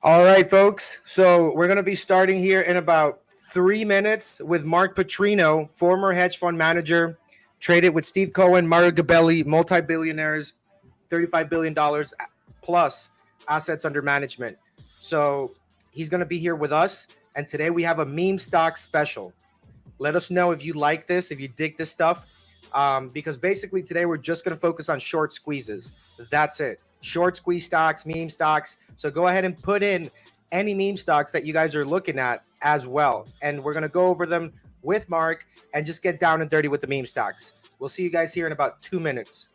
All right, folks. So we're going to be starting here in about 3 minutes with Mark Putrino, former hedge fund manager, traded with Steve Cohen, Mario Gabelli, multi-billionaires, $35 billion plus assets under management. So he's going to be here with us. And today we have a meme stock special. Let us know if you like this, if you dig this stuff, because basically today we're just going to focus on short squeezes. That's it. Short squeeze stocks, meme stocks. So go ahead and put in any meme stocks that you guys are looking at as well. And we're going to go over them with Mark and just get down and dirty with the meme stocks. We'll see you guys here in about 2 minutes.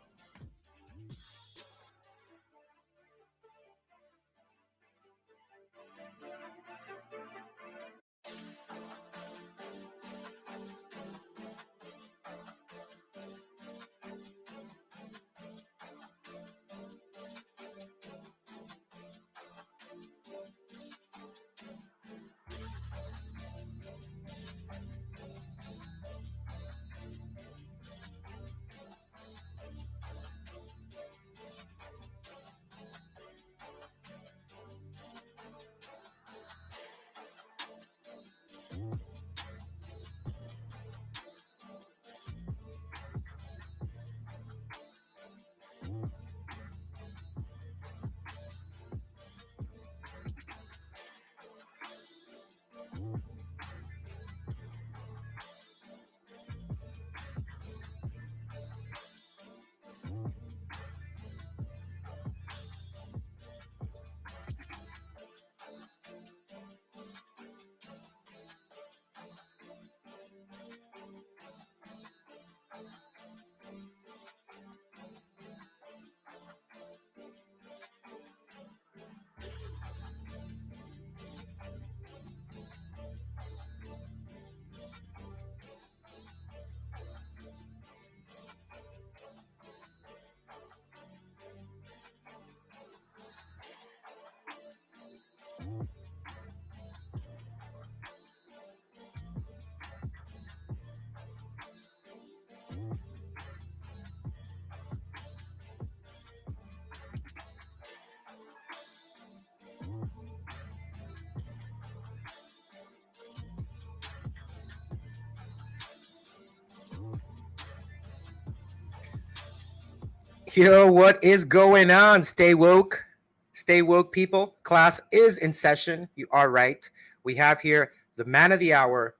Yo, what is going on? Stay woke. Stay woke, people. Class is in session. You are right. We have here the man of the hour,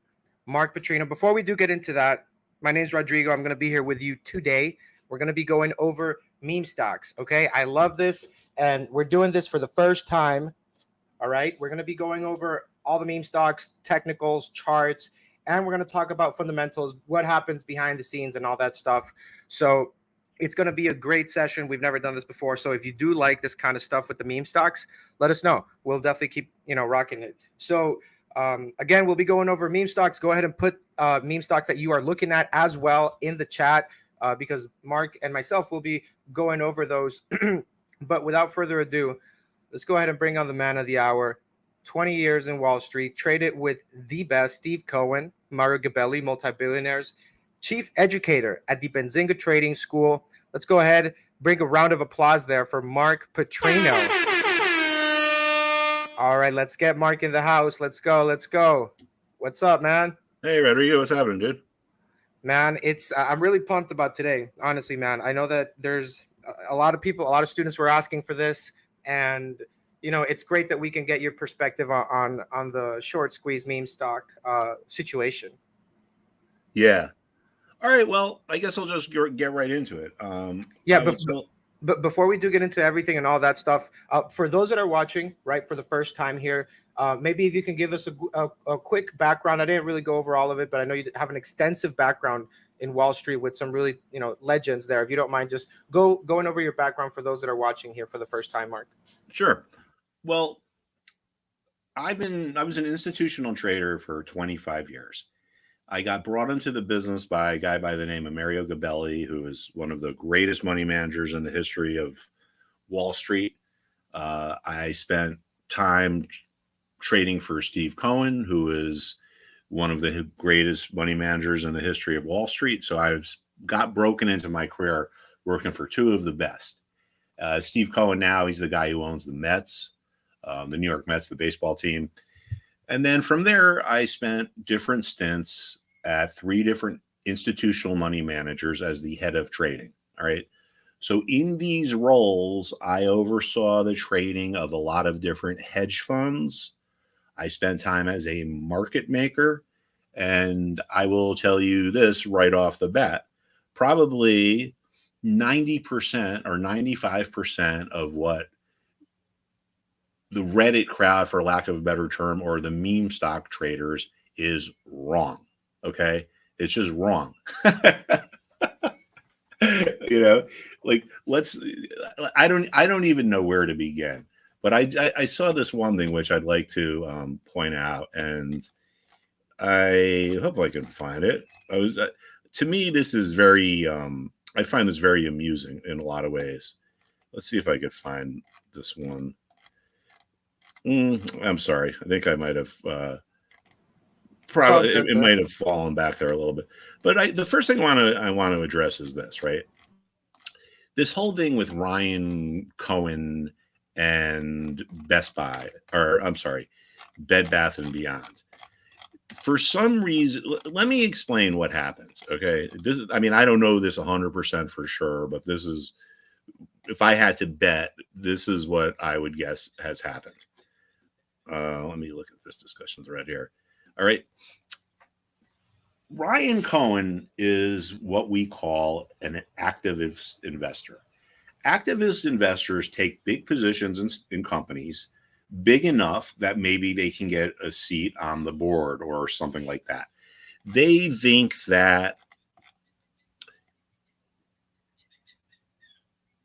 Mark Petrino. Before we do get into that, my name is Rodrigo. I'm going to be here with you today. We're going to be going over meme stocks. Okay. I love this. And we're doing this for the first time. All right. We're going to be going over all the meme stocks, technicals, charts, and we're going to talk about fundamentals, what happens behind the scenes and all that stuff. So it's going to be a great session. We've never done this before. So if you do like this kind of stuff with the meme stocks, let us know. We'll definitely keep, rocking it. So again, we'll be going over meme stocks. Go ahead and put meme stocks that you are looking at as well in the chat because Mark and myself will be going over those. But without further ado, let's go ahead and bring on the man of the hour. 20 years in Wall Street, traded with the best, Steve Cohen, Mario Gabelli, multi-billionaires, chief educator at the Benzinga Trading School. Let's go ahead, bring a round of applause there for Mark Petrino. All right, let's get Mark in the house. Let's go. What's up, man? Hey, Rodrigo, what's happening, dude? Man, I'm really pumped about today, honestly, man. I know that there's a lot of people, a lot of students were asking for this, and it's great that we can get your perspective on the short squeeze meme stock situation. Yeah. All right. Well, I guess I'll just get right into it. But before we do get into everything and all that stuff, for those that are watching, right, for the first time here, maybe if you can give us a quick background. I didn't really go over all of it, but I know you have an extensive background in Wall Street with some really, legends there. If you don't mind, just going over your background for those that are watching here for the first time, Mark. Sure. Well, I was an institutional trader for 25 years. I got brought into the business by a guy by the name of Mario Gabelli, who is one of the greatest money managers in the history of Wall Street. I spent time trading for Steve Cohen, who is one of the greatest money managers in the history of Wall Street. So I got broken into my career working for two of the best. Steve Cohen now, he's the guy who owns the Mets, the New York Mets, the baseball team. And then from there, I spent different stints at three different institutional money managers as the head of trading. All right. So in these roles, I oversaw the trading of a lot of different hedge funds. I spent time as a market maker. And I will tell you this right off the bat, probably 90% or 95% of what the Reddit crowd, for lack of a better term, or the meme stock traders is wrong. Okay. It's just wrong. I don't even know where to begin, but I saw this one thing, which I'd like to point out, and I hope I can find it. To me, this is very, I find this very amusing in a lot of ways. Let's see if I could find this one. I'm sorry. I think I might have probably it might have fallen back there a little bit. But the first thing I want to address is this, right? This whole thing with Ryan Cohen and Best Buy, or I'm sorry, Bed Bath and Beyond. For some reason, let me explain what happened. Okay, I don't know this 100% for sure, but this is, if I had to bet, this is what I would guess has happened. Let me look at this discussion thread here. All right. Ryan Cohen is what we call an activist investor. Activist investors take big positions in companies, big enough that maybe they can get a seat on the board or something like that. They think that,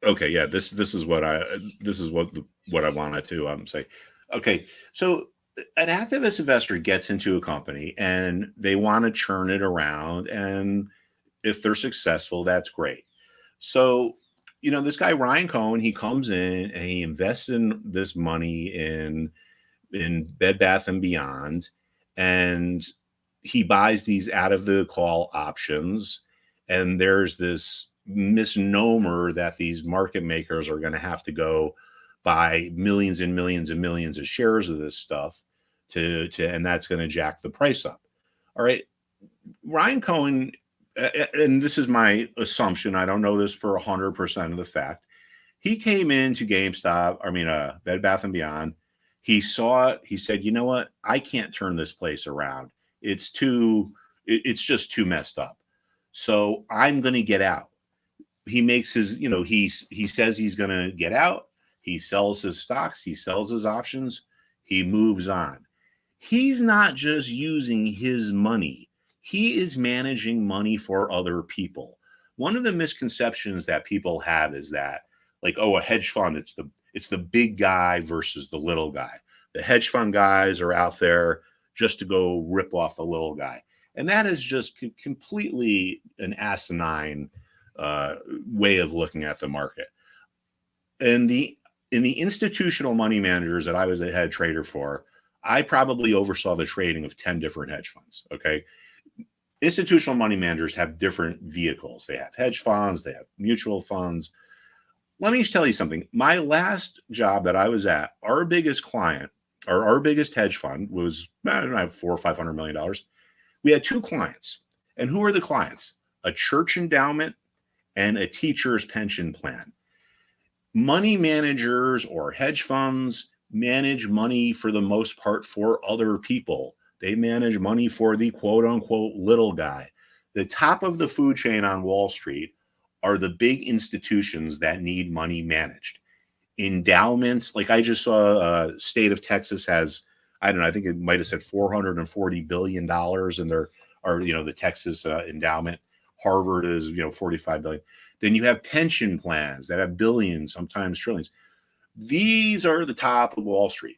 okay, yeah, this is what I wanted to say. Okay, so an activist investor gets into a company and they want to churn it around, and if they're successful, that's great. So, this guy Ryan Cohen, he comes in and he invests in this money in in Bed Bath and Beyond, and he buys these out of the call options. And there's this misnomer that these market makers are going to have to go buy millions and millions and millions of shares of this stuff and that's going to jack the price up. All right. Ryan Cohen, and this is my assumption, I don't know this for 100% of the fact. He came into Bed Bath and Beyond. He saw it. He said, you know what? I can't turn this place around. It's just too messed up. So I'm going to get out. He makes his, he says he's going to get out. He sells his stocks. He sells his options. He moves on. He's not just using his money. He is managing money for other people. One of the misconceptions that people have is that, like, a hedge fund, it's the big guy versus the little guy. The hedge fund guys are out there just to go rip off the little guy. And that is just completely an asinine way of looking at the market. In the institutional money managers that I was a head trader for, I probably oversaw the trading of 10 different hedge funds. Okay. Institutional money managers have different vehicles. They have hedge funds, they have mutual funds. Let me tell you something. My last job that I was at, our biggest client, or our biggest hedge fund was, I don't know, $400 or $500 million. We had two clients. And who are the clients? A church endowment and a teacher's pension plan. Money managers or hedge funds manage money for the most part for other people. They manage money for the quote unquote little guy. The top of the food chain on Wall Street are the big institutions that need money managed. Endowments, like I just saw, state of Texas has, I don't know, I think it might have said $440 billion in their, or, the Texas endowment. Harvard is, $45 billion. Then you have pension plans that have billions, sometimes trillions. These are the top of Wall Street.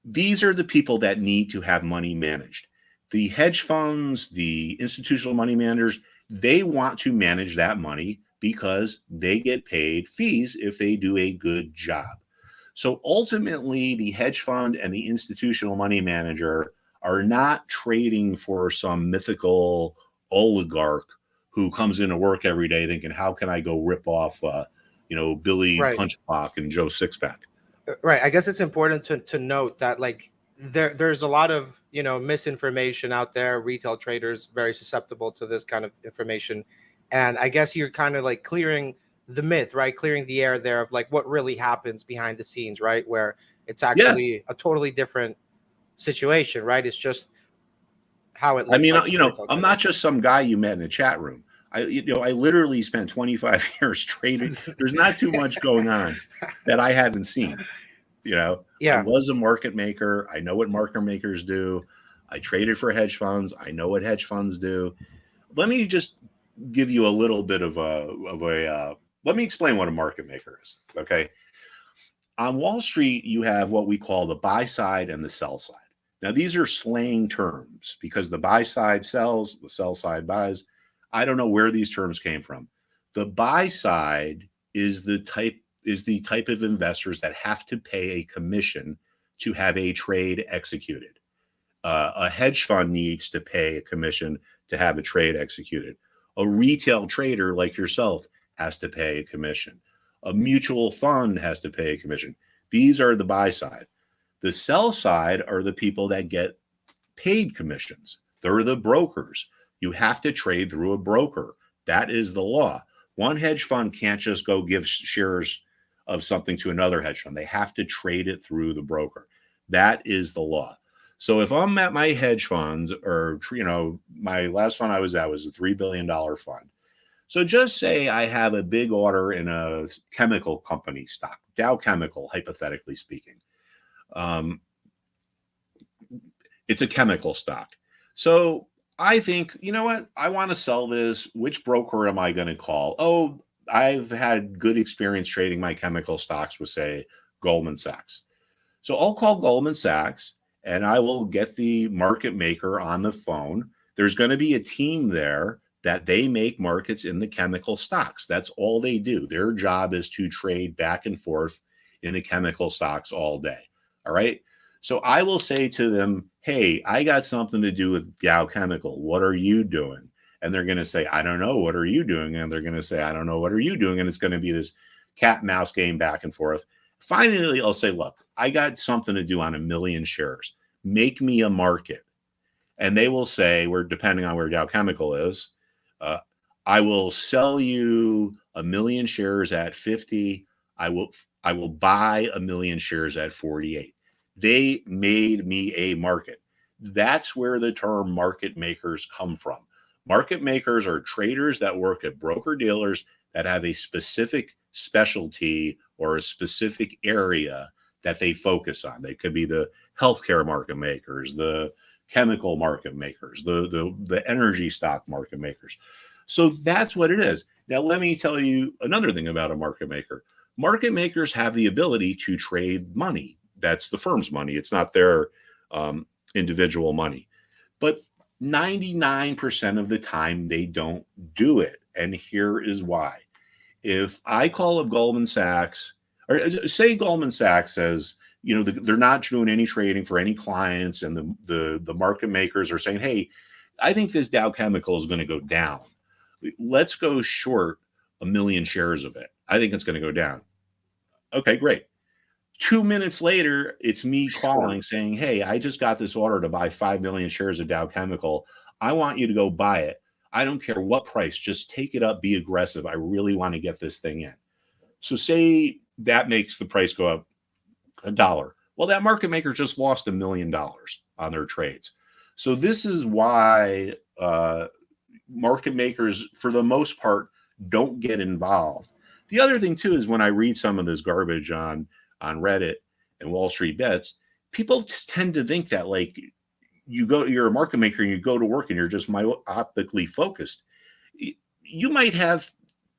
These are the people that need to have money managed. The hedge funds, the institutional money managers, they want to manage that money because they get paid fees if they do a good job. So ultimately, the hedge fund and the institutional money manager are not trading for some mythical oligarch who comes into work every day thinking, how can I go rip off, Billy Right. Punchbach and Joe Sixpack? Right. I guess it's important to note that, like, there's a lot of, misinformation out there. Retail traders very susceptible to this kind of information. And I guess you're kind of like clearing the myth, right? Clearing the air there of like what really happens behind the scenes, right? Where it's actually a totally different situation, right? It's just how it looks. I mean, like I'm not just some guy you met in a chat room. I literally spent 25 years trading. There's not too much going on that I haven't seen. I was a market maker. I know what market makers do. I traded for hedge funds. I know what hedge funds do. Let me just give you a little bit of let me explain what a market maker is. Okay. On Wall Street, you have what we call the buy side and the sell side. Now, these are slang terms because the buy side sells, the sell side buys. I don't know where these terms came from. The buy side is the type of investors that have to pay a commission to have a trade executed. A hedge fund needs to pay a commission to have a trade executed. A retail trader like yourself has to pay a commission. A mutual fund has to pay a commission. These are the buy side. The sell side are the people that get paid commissions. They're the brokers. You have to trade through a broker. That is the law. One hedge fund can't just go give shares of something to another hedge fund. They have to trade it through the broker. That is the law. So if I'm at my hedge funds, or my last fund I was at was a $3 billion fund. So just say I have a big order in a chemical company stock, Dow Chemical, hypothetically speaking. It's a chemical stock. So I think, you know what? I want to sell this. Which broker am I going to call? Oh, I've had good experience trading my chemical stocks with, say, Goldman Sachs. So I'll call Goldman Sachs and I will get the market maker on the phone. There's going to be a team there that they make markets in the chemical stocks. That's all they do. Their job is to trade back and forth in the chemical stocks all day. All right. So I will say to them, hey, I got something to do with Dow Chemical. What are you doing? And they're going to say, I don't know. What are you doing? And they're going to say, I don't know. What are you doing? And it's going to be this cat and mouse game back and forth. Finally, I'll say, look, I got something to do on 1 million shares. Make me a market. And they will say, we're depending on where Dow Chemical is, I will sell you 1 million shares at 50. I will buy 1 million shares at 48. They made me a market. That's where the term market makers come from. Market makers are traders that work at broker dealers that have a specific specialty or a specific area that they focus on. They could be the healthcare market makers, the chemical market makers, the energy stock market makers. So that's what it is. Now, let me tell you another thing about a market maker. Market makers have the ability to trade money. That's the firm's money. It's not their individual money. But 99% of the time, they don't do it. And here is why. If I call up Goldman Sachs, or say Goldman Sachs says, you know, they're not doing any trading for any clients, and the market makers are saying, hey, I think this Dow Chemical is going to go down. Let's go short 1 million shares of it. I think it's going to go down. Okay, great. 2 minutes later, it's me calling saying, hey, I just got this order to buy 5 million shares of Dow Chemical. I want you to go buy it. I don't care what price. Just take it up. Be aggressive. I really want to get this thing in. So say that makes the price go up $1. Well, that market maker just lost $1 million on their trades. So this is why market makers, for the most part, don't get involved. The other thing, too, is when I read some of this garbage on Reddit and Wall Street Bets, people just tend to think that, like, you're a market maker and you go to work and you're just myopically focused. You might have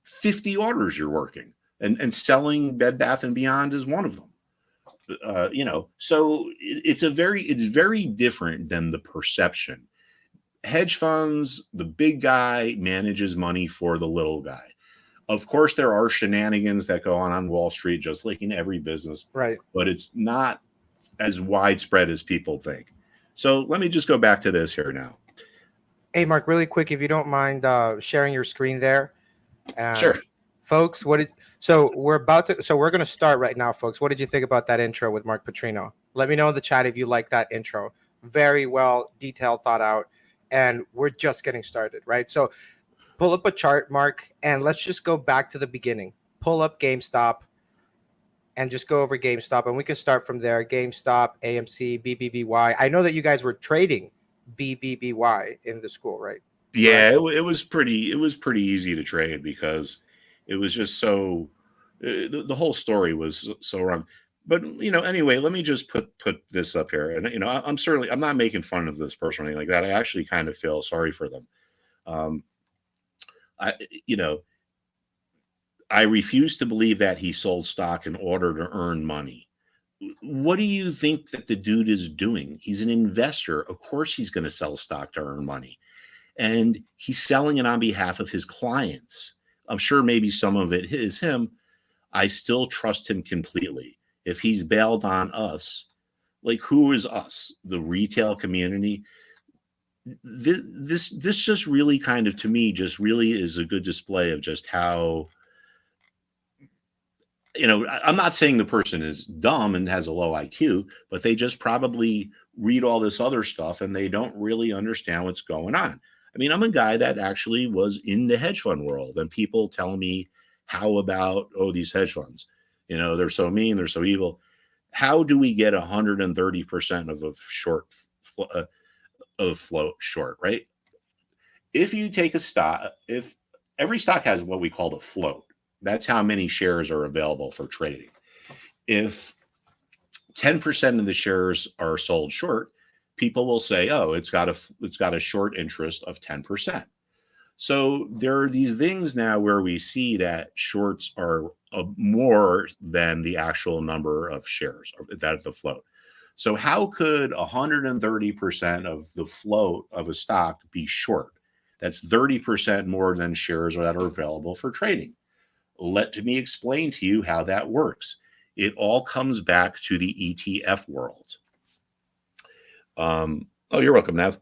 50 orders you're working, and selling Bed Bath & Beyond is one of them. So it's very different than the perception. Hedge funds, the big guy manages money for the little guy. Of course, there are shenanigans that go on Wall Street, just like in every business, right? But it's not as widespread as people think. So let me just go back to this here now. Hey, Mark, really quick, if you don't mind sharing your screen there. Sure. Folks, we're going to start right now, folks. What did you think about that intro with Mark Petrino? Let me know in the chat if you like that intro. Very well detailed, thought out, and we're just getting started, right? So pull up a chart, Mark, and let's just go back to the beginning. Pull up GameStop and just go over GameStop, and we can start from there. GameStop, AMC, BBBY. I know that you guys were trading BBBY in the school, right? Yeah, it was pretty easy to trade because it was just so the whole story was so wrong. But anyway, let me just put this up here, and I'm not making fun of this person or anything like that. I actually kind of feel sorry for them. I refuse to believe that he sold stock in order to earn money. What do you think that the dude is doing? He's an investor. Of course, he's going to sell stock to earn money. And he's selling it on behalf of his clients. I'm sure maybe some of it is him. I still trust him completely. If he's bailed on us, like, who is us? The retail community? This just really kind of, to me, just really is a good display of just how, I'm not saying the person is dumb and has a low IQ, but they just probably read all this other stuff and they don't really understand what's going on. I mean, I'm a guy that actually was in the hedge fund world, and people tell me, how about, these hedge funds, they're so mean, they're so evil. How do we get 130% of a short of float short, right? If you take a stock, if every stock has what we call the float, that's how many shares are available for trading. If 10% of the shares are sold short, people will say, it's got a short interest of 10%. So there are these things now where we see that shorts are more than the actual number of shares that the float. So how could 130% of the float of a stock be short? That's 30% more than shares that are available for trading. Let me explain to you how that works. it all comes back to the ETF world. Oh, you're welcome, Nev.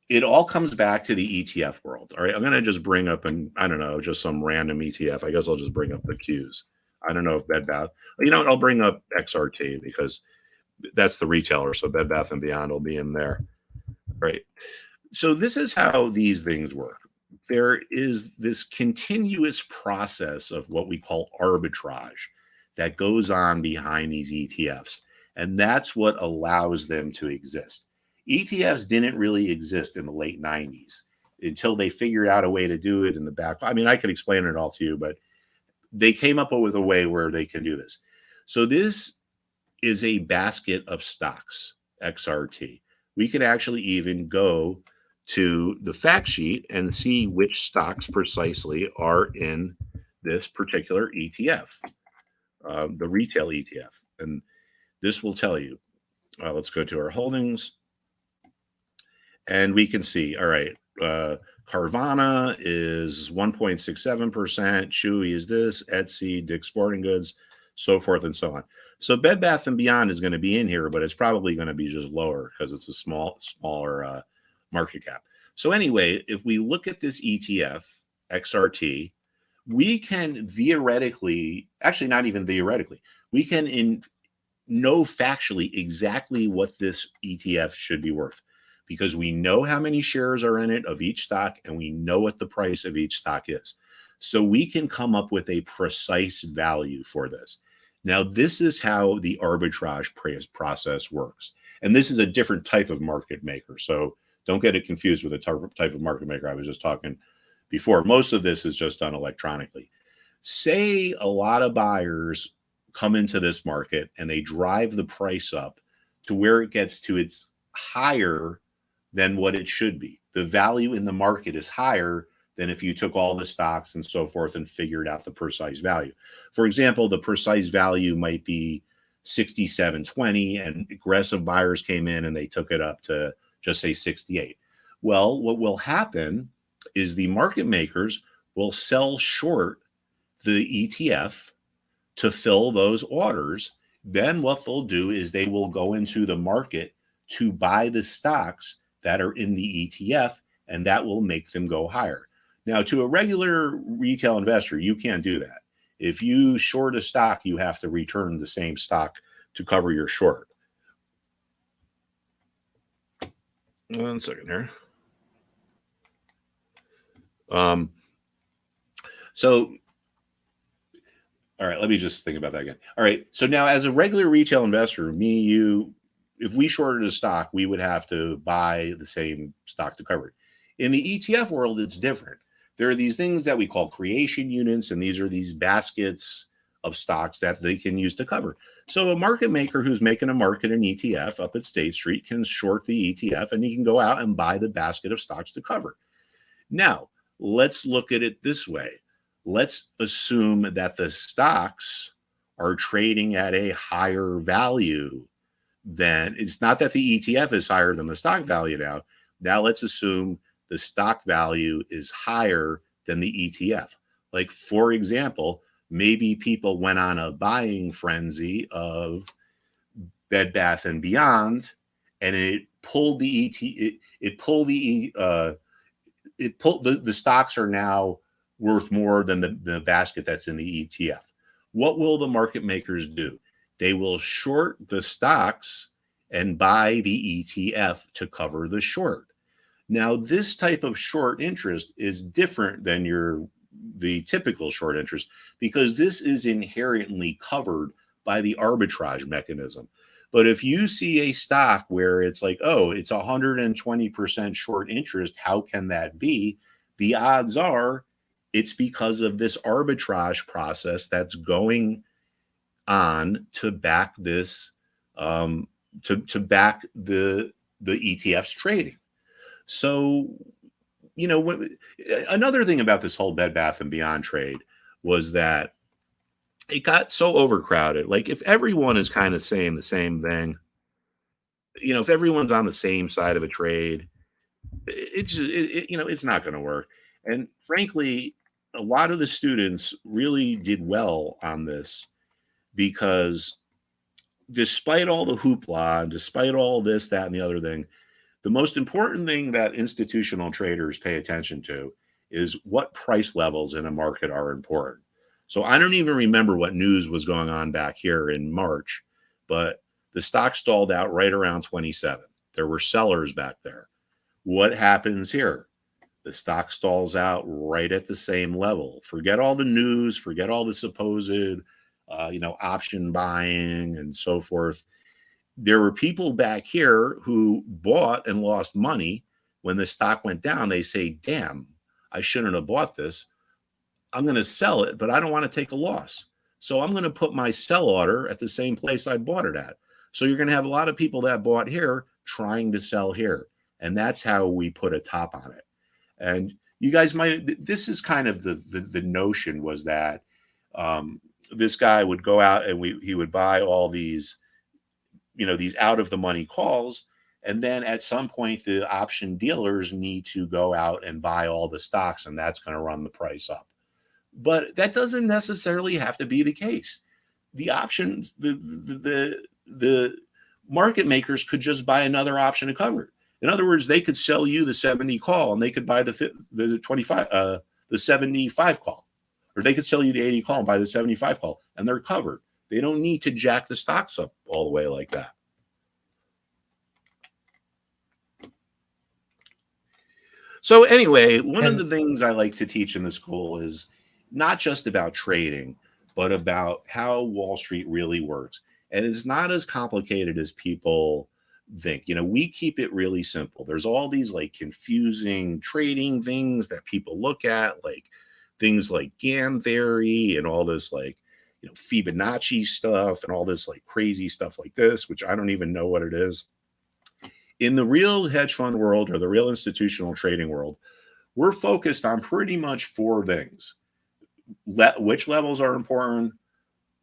It all comes back to the ETF world. All right. I'm going to just bring up, I don't know, just some random ETF. I guess I'll just bring up the Qs. I don't know if Bed Bath, you know what? I'll bring up XRT because that's the retailer. So Bed Bath and Beyond will be in there. Right. So this is how these things work. There is this continuous process of what we call arbitrage that goes on behind these ETFs. And that's what allows them to exist. ETFs didn't really exist in the late 90s until they figured out a way to do it in the back. I mean, I could explain it all to you, but they came up with a way where they can do this. So this is a basket of stocks, XRT. We can actually even go to the fact sheet and see which stocks precisely are in this particular ETF, the retail ETF. And this will tell you. Let's go to our holdings. And we can see, all right, Carvana is 1.67%. Chewy is this, Etsy, Dick's Sporting Goods, so forth and so on. So Bed Bath & Beyond is going to be in here, but it's probably going to be just lower because it's a smaller market cap. So anyway, if we look at this ETF, XRT, we can theoretically, actually not even theoretically, we can know factually exactly what this ETF should be worth because we know how many shares are in it of each stock and we know what the price of each stock is. So we can come up with a precise value for this. Now, this is how the arbitrage process works. And this is a different type of market maker. So don't get it confused with the type of market maker I was just talking before. Most of this is just done electronically. Say a lot of buyers come into this market and they drive the price up to where it gets to its higher than what it should be. The value in the market is higher than if you took all the stocks and so forth and figured out the precise value. For example, the precise value might be 67.20 and aggressive buyers came in and they took it up to just say 68. Well, what will happen is the market makers will sell short the ETF to fill those orders. Then what they'll do is they will go into the market to buy the stocks that are in the ETF, and that will make them go higher. Now, to a regular retail investor, you can't do that. If you short a stock, you have to return the same stock to cover your short. 1 second here. So, all right, let me just think about that again. All right, so now as a regular retail investor, me, you, if we shorted a stock, we would have to buy the same stock to cover it. In the ETF world, it's different. There are these things that we call creation units, and these are these baskets of stocks that they can use to cover. So a market maker who's making a market in ETF up at State Street can short the ETF, and he can go out and buy the basket of stocks to cover. Now, let's look at it this way. Let's assume that the stocks are trading at a higher value than, it's not that the ETF is higher than the stock value now. Now let's assume the stock value is higher than the ETF. Like, for example, maybe people went on a buying frenzy of Bed Bath and Beyond, and it pulled the the stocks are now worth more than the basket that's in the ETF. What will the market makers do? They will short the stocks and buy the ETF to cover the short. Now, this type of short interest is different than the typical short interest because this is inherently covered by the arbitrage mechanism. But if you see a stock where it's like, oh, it's 120% short interest, how can that be? The odds are it's because of this arbitrage process that's going on to back this, to back the ETF's trading. So, you know, another thing about this whole Bed Bath and Beyond trade was that it got so overcrowded. Like, if everyone is kind of saying the same thing, you know, if everyone's on the same side of a trade, it's not going to work. And frankly, a lot of the students really did well on this because despite all the hoopla, and despite all this, that, and the other thing, the most important thing that institutional traders pay attention to is what price levels in a market are important. So I don't even remember what news was going on back here in March, but the stock stalled out right around 27. There were sellers back there. What happens here? The stock stalls out right at the same level. Forget all the news, forget all the supposed, option buying and so forth. There were people back here who bought and lost money when the stock went down. They say, damn, I shouldn't have bought this. I'm going to sell it, but I don't want to take a loss. So I'm going to put my sell order at the same place I bought it at. So you're going to have a lot of people that bought here trying to sell here. And that's how we put a top on it. And you guys might, this is kind of the notion was that this guy would go out and he would buy all these, these out of the money calls. And then at some point, the option dealers need to go out and buy all the stocks, and that's going to run the price up. But that doesn't necessarily have to be the case. The options, the market makers could just buy another option to cover it. In other words, they could sell you the 70 call, and they could buy the 25, the 75 call, or they could sell you the 80 call and buy the 75 call, and they're covered. They don't need to jack the stocks up all the way like that. So anyway, one of the things I like to teach in the school is not just about trading, but about how Wall Street really works. And it's not as complicated as people think. We keep it really simple. There's all these like confusing trading things that people look at, like things like GAN theory and all this like, Fibonacci stuff and all this like crazy stuff like this, which I don't even know what it is. In the real hedge fund world or the real institutional trading world, we're focused on pretty much four things. Which levels are important,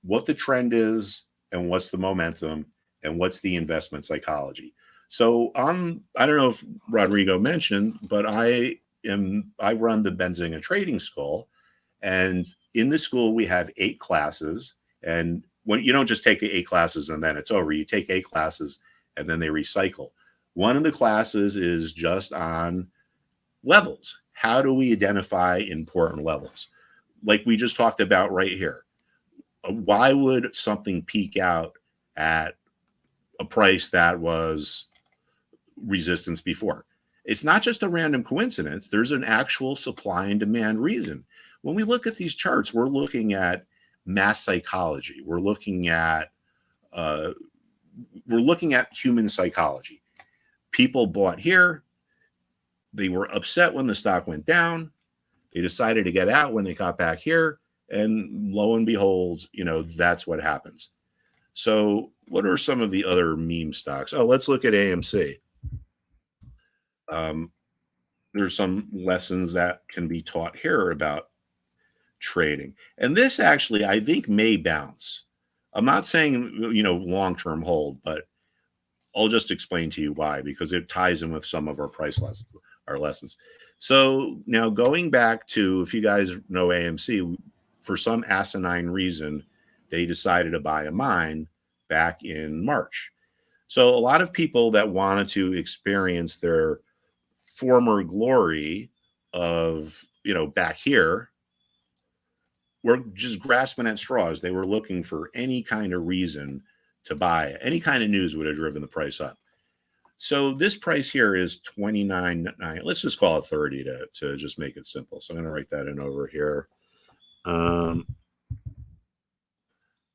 what the trend is, and what's the momentum, and what's the investment psychology. So I don't know if Rodrigo mentioned, but I run the Benzinga Trading School. And in the school, we have 8 classes. And when you don't just take the 8 classes and then it's over, you take 8 classes and then they recycle. One of the classes is just on levels. How do we identify important levels? Like we just talked about right here. Why would something peak out at a price that was resistance before? It's not just a random coincidence. There's an actual supply and demand reason. When we look at these charts, we're looking at mass psychology. We're looking at human psychology. People bought here. They were upset when the stock went down. They decided to get out when they got back here. And lo and behold, that's what happens. So what are some of the other meme stocks? Oh, let's look at AMC. There's some lessons that can be taught here about trading. And this actually, I think, may bounce. I'm not saying, long-term hold, but I'll just explain to you why, because it ties in with some of our our lessons. So now going back to, if you guys know AMC, for some asinine reason, they decided to buy a mine back in March. So a lot of people that wanted to experience their former glory of, back here, were just grasping at straws. They were looking for any kind of reason to buy it. Any kind of news would have driven the price up. So this price here is 29.9. Let's just call it 30 to just make it simple. So I'm going to write that in over here. I'm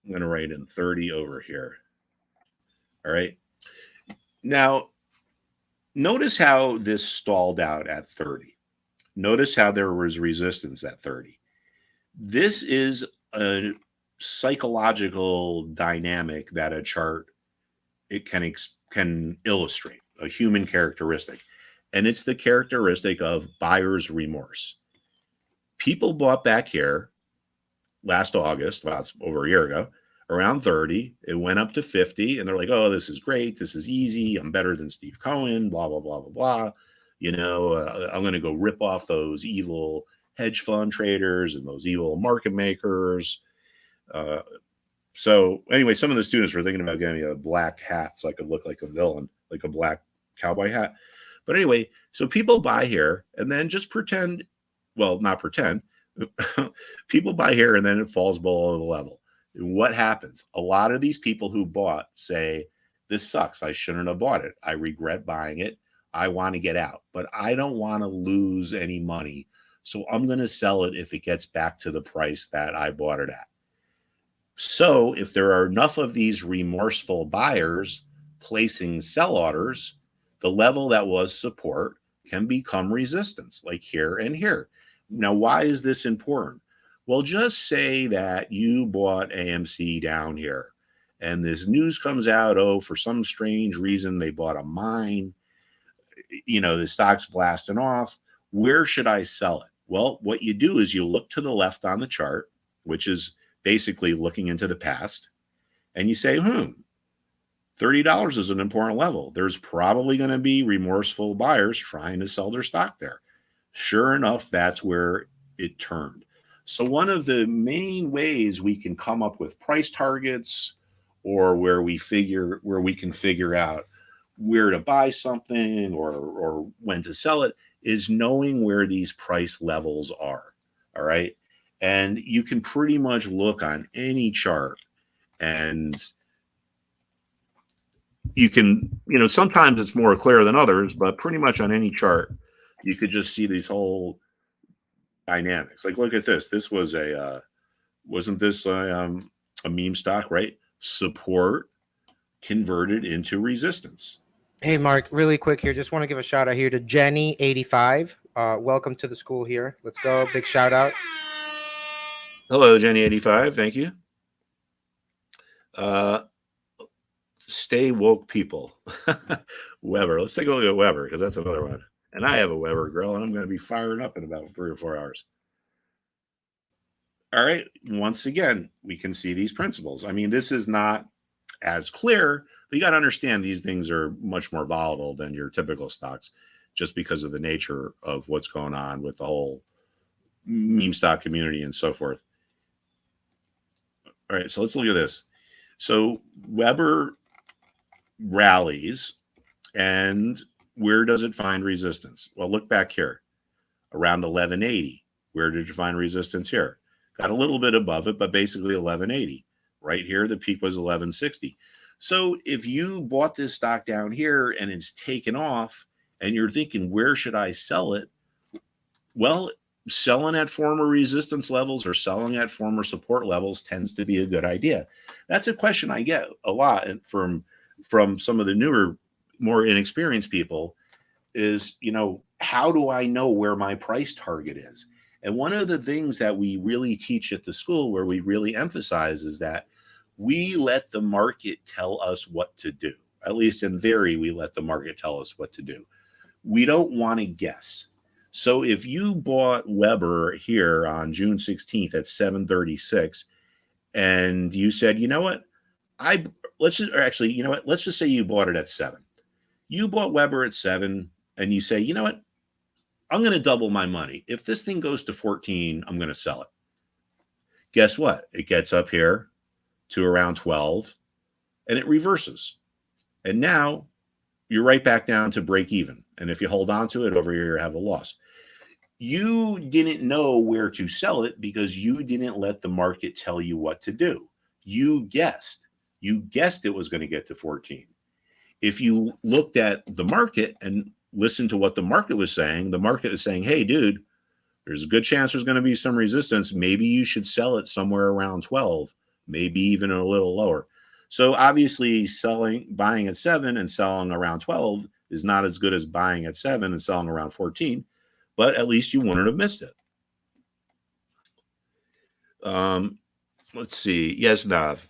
going to write in 30 over here. All right. Now, notice how this stalled out at 30. Notice how there was resistance at 30. This is a psychological dynamic that a chart can illustrate, a human characteristic. And it's the characteristic of buyer's remorse. People bought back here last August, well, it's over a year ago, around 30. It went up to 50, and they're like, oh, this is great. This is easy. I'm better than Steve Cohen, blah, blah, blah, blah, blah. I'm going to go rip off those evil hedge fund traders and those evil market makers. So anyway, some of the students were thinking about getting me a black hat so I could look like a villain, like a black cowboy hat. But anyway, so people buy here and then just pretend, well, not pretend, people buy here and then it falls below the level. And what happens? A lot of these people who bought say, this sucks. I shouldn't have bought it. I regret buying it. I want to get out, but I don't want to lose any money. So I'm going to sell it if it gets back to the price that I bought it at. So if there are enough of these remorseful buyers placing sell orders, the level that was support can become resistance, like here and here. Now, why is this important? Well, just say that you bought AMC down here and this news comes out, oh, for some strange reason, they bought a mine, the stock's blasting off. Where should I sell it? Well, what you do is you look to the left on the chart, which is basically looking into the past, and you say, $30 is an important level. There's probably going to be remorseful buyers trying to sell their stock there. Sure enough, that's where it turned. So one of the main ways we can come up with price targets, or where we can figure out where to buy something or when to sell it, is knowing where these price levels are. All right. And you can pretty much look on any chart, and you can, sometimes it's more clear than others, but pretty much on any chart, you could just see these whole dynamics. Like, look at this. This was wasn't this a meme stock, right? Support converted into resistance. Hey, Mark, really quick here. Just want to give a shout out here to Jenny85. Welcome to the school here. Let's go. Big shout out. Hello, Jenny85. Thank you. Stay woke, people. Weber. Let's take a look at Weber, because that's another one. And I have a Weber grill, and I'm going to be firing up in about 3 or 4 hours. All right. Once again, we can see these principles. I mean, this is not as clear, but you got to understand these things are much more volatile than your typical stocks, just because of the nature of what's going on with the whole meme stock community and so forth. All right. So let's look at this. So Weber rallies, and where does it find resistance? Well, look back here around 1180. Where did you find resistance here? Got a little bit above it, but basically 1180. Right here, the peak was 1160. So if you bought this stock down here and it's taken off and you're thinking, where should I sell it? Well, selling at former resistance levels or selling at former support levels tends to be a good idea. That's a question I get a lot from some of the newer, more inexperienced people is, how do I know where my price target is? And one of the things that we really teach at the school, where we really emphasize, is that we let the market tell us what to do. At least in theory, we let the market tell us what to do. We don't want to guess. So if you bought Weber here on June 16th at 736, and you said, let's just say you bought it at 7. You bought Weber at 7, and you say, I'm going to double my money. If this thing goes to 14, I'm going to sell it. Guess what? It gets up here to around 12, and it reverses. And now you're right back down to break even. And if you hold on to it over here, you have a loss. You didn't know where to sell it because you didn't let the market tell you what to do. You guessed. You guessed it was going to get to 14. If you looked at the market and listened to what the market was saying, the market is saying, hey, dude, there's a good chance there's going to be some resistance. Maybe you should sell it somewhere around 12, maybe even a little lower. So obviously buying at 7 and selling around 12 is not as good as buying at 7 and selling around 14, but at least you wouldn't have missed it. Let's see. Yes, Nav.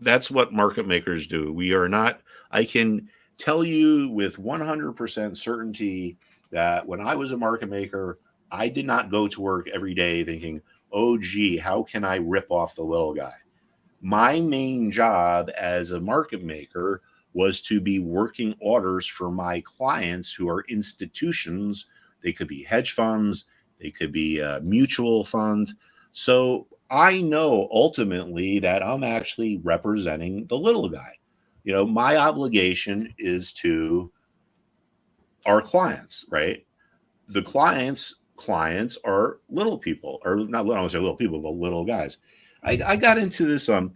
That's what market makers do. We are not, I can tell you with 100% certainty that when I was a market maker, I did not go to work every day thinking, oh, gee, how can I rip off the little guy? My main job as a market maker was to be working orders for my clients who are institutions. They could be hedge funds. They could be a mutual fund. So I know ultimately that I'm actually representing the little guy. My obligation is to our clients, right? The clients are little people, or not. I don't want to say little people, but little guys. I got into this not a,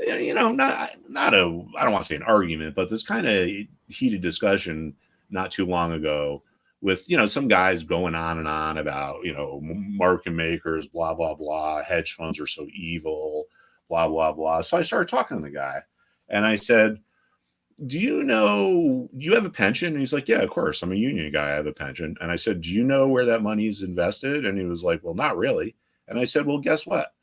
I don't want to say an argument, but this kind of heated discussion not too long ago with some guys going on and on about market makers, blah blah blah, hedge funds are so evil, blah blah blah. So I started talking to the guy, and I said, do you have a pension? And he's like, yeah, of course, I'm a union guy, I have a pension. And I said, do you know where that money is invested? And he was like, well, not really. And I said, well, guess what?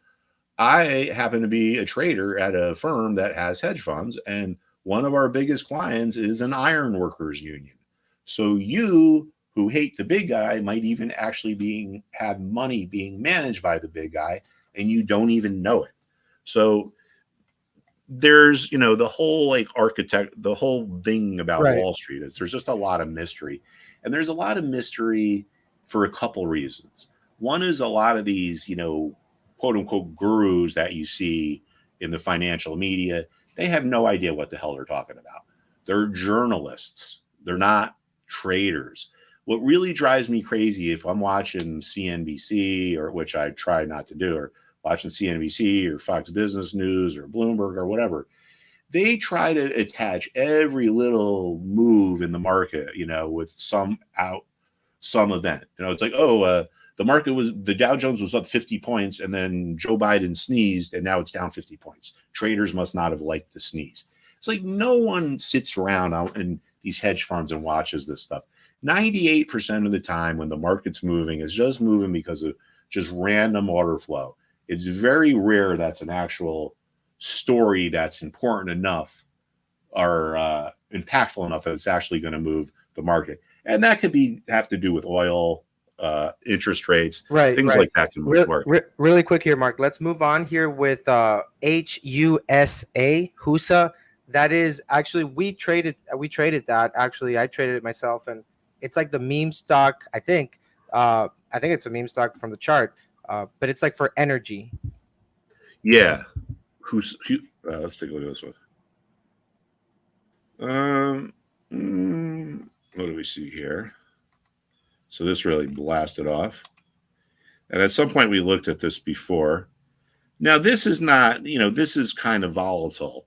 I happen to be a trader at a firm that has hedge funds, and one of our biggest clients is an iron workers union. So you who hate the big guy might even actually have money being managed by the big guy, and you don't even know it. So there's the whole the whole thing about Right. Wall Street is there's just a lot of mystery, and there's a lot of mystery for a couple reasons. One is a lot of these quote unquote gurus that you see in the financial media, they have no idea what the hell they're talking about. They're journalists, they're not traders. What really drives me crazy, if I'm watching CNBC, or which I try not to do, or watching CNBC or Fox Business News or Bloomberg or whatever, they try to attach every little move in the market, with some event. It's like, the Dow Jones was up 50 points, and then Joe Biden sneezed, and now it's down 50 points. Traders must not have liked the sneeze. It's like no one sits around in these hedge funds and watches this stuff. 98% of the time when the market's moving, it's just moving because of just random order flow. It's very rare that's an actual story that's important enough or impactful enough that it's actually going to move the market. And that could have to do with oil, interest rates, Right, things right. like that can move market. Really quick here, Mark. Let's move on here with HUSA. That is actually we traded that. Actually, I traded it myself, and it's like the meme stock. I think it's a meme stock from the chart, but it's like for energy. Yeah. Let's take a look at this one. What do we see here? So this really blasted off. And at some point we looked at this before. Now this is not, this is kind of volatile,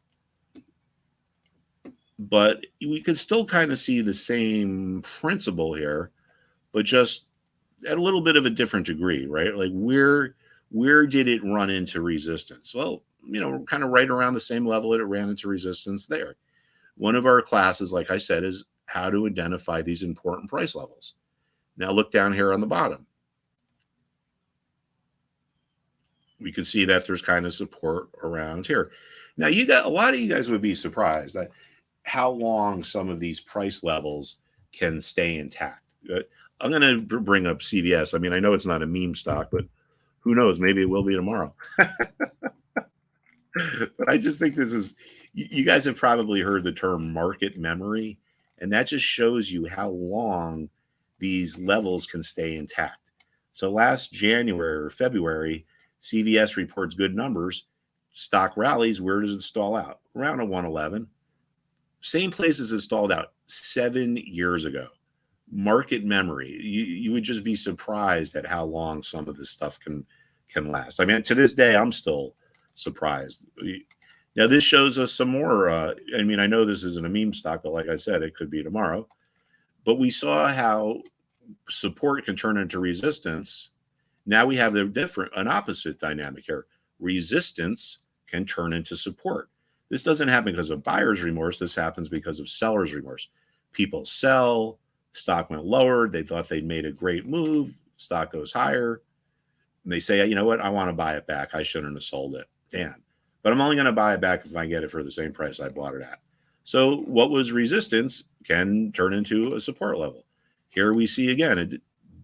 but we can still kind of see the same principle here, but just at a little bit of a different degree, right? Like where did it run into resistance? Well, kind of right around the same level that it ran into resistance there. One of our classes, like I said, is how to identify these important price levels. Now look down here on the bottom. We can see that there's kind of support around here. Now a lot of you guys would be surprised at how long some of these price levels can stay intact. I'm going to bring up CVS. I mean, I know it's not a meme stock, but who knows? Maybe it will be tomorrow. But I just think you guys have probably heard the term market memory, and that just shows you how long these levels can stay intact. So last January or February, CVS reports good numbers, stock rallies. Where does it stall out? Around a 111. Same place as it stalled out 7 years ago. Market memory. You would just be surprised at how long some of this stuff can last. I mean, to this day, I'm still surprised. Now, this shows us some more. I know this isn't a meme stock, but like I said, it could be tomorrow. But we saw how support can turn into resistance. Now we have an opposite dynamic here. Resistance can turn into support. This doesn't happen because of buyer's remorse. This happens because of seller's remorse. People sell, stock went lower. They thought they'd made a great move. Stock goes higher. And they say, you know what? I want to buy it back. I shouldn't have sold it. Damn. But I'm only going to buy it back if I get it for the same price I bought it at. So what was resistance can turn into a support level. Here we see again,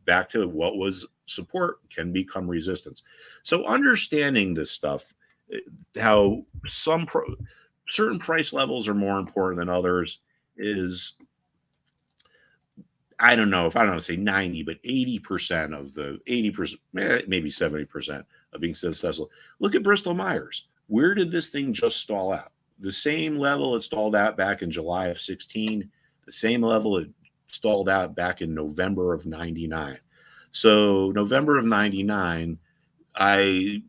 back to what was support can become resistance. So understanding this stuff, how certain price levels are more important than others is, I don't know if I don't want to say 90, but 80% of the 80%, maybe 70% of being successful. Look at Bristol Myers. Where did this thing just stall out? The same level it stalled out back in July of 16, the same level it stalled out back in November of 99. So November of 99,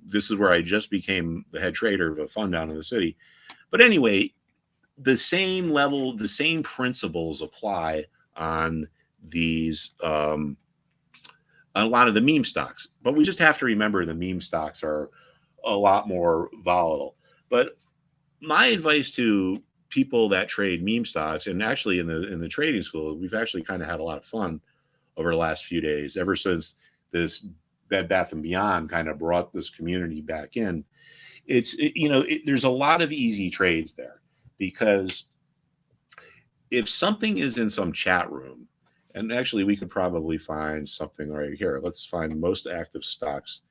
this is where I just became the head trader of a fund down in the city. But anyway, the same level, the same principles apply on these, a lot of the meme stocks. But we just have to remember the meme stocks are a lot more volatile. But my advice to people that trade meme stocks, and actually in the trading school, we've actually kind of had a lot of fun over the last few days, ever since this Bed Bath and Beyond kind of brought this community back in. There's a lot of easy trades there, because if something is in some chat room, and actually we could probably find something right here. Let's find most active stocks.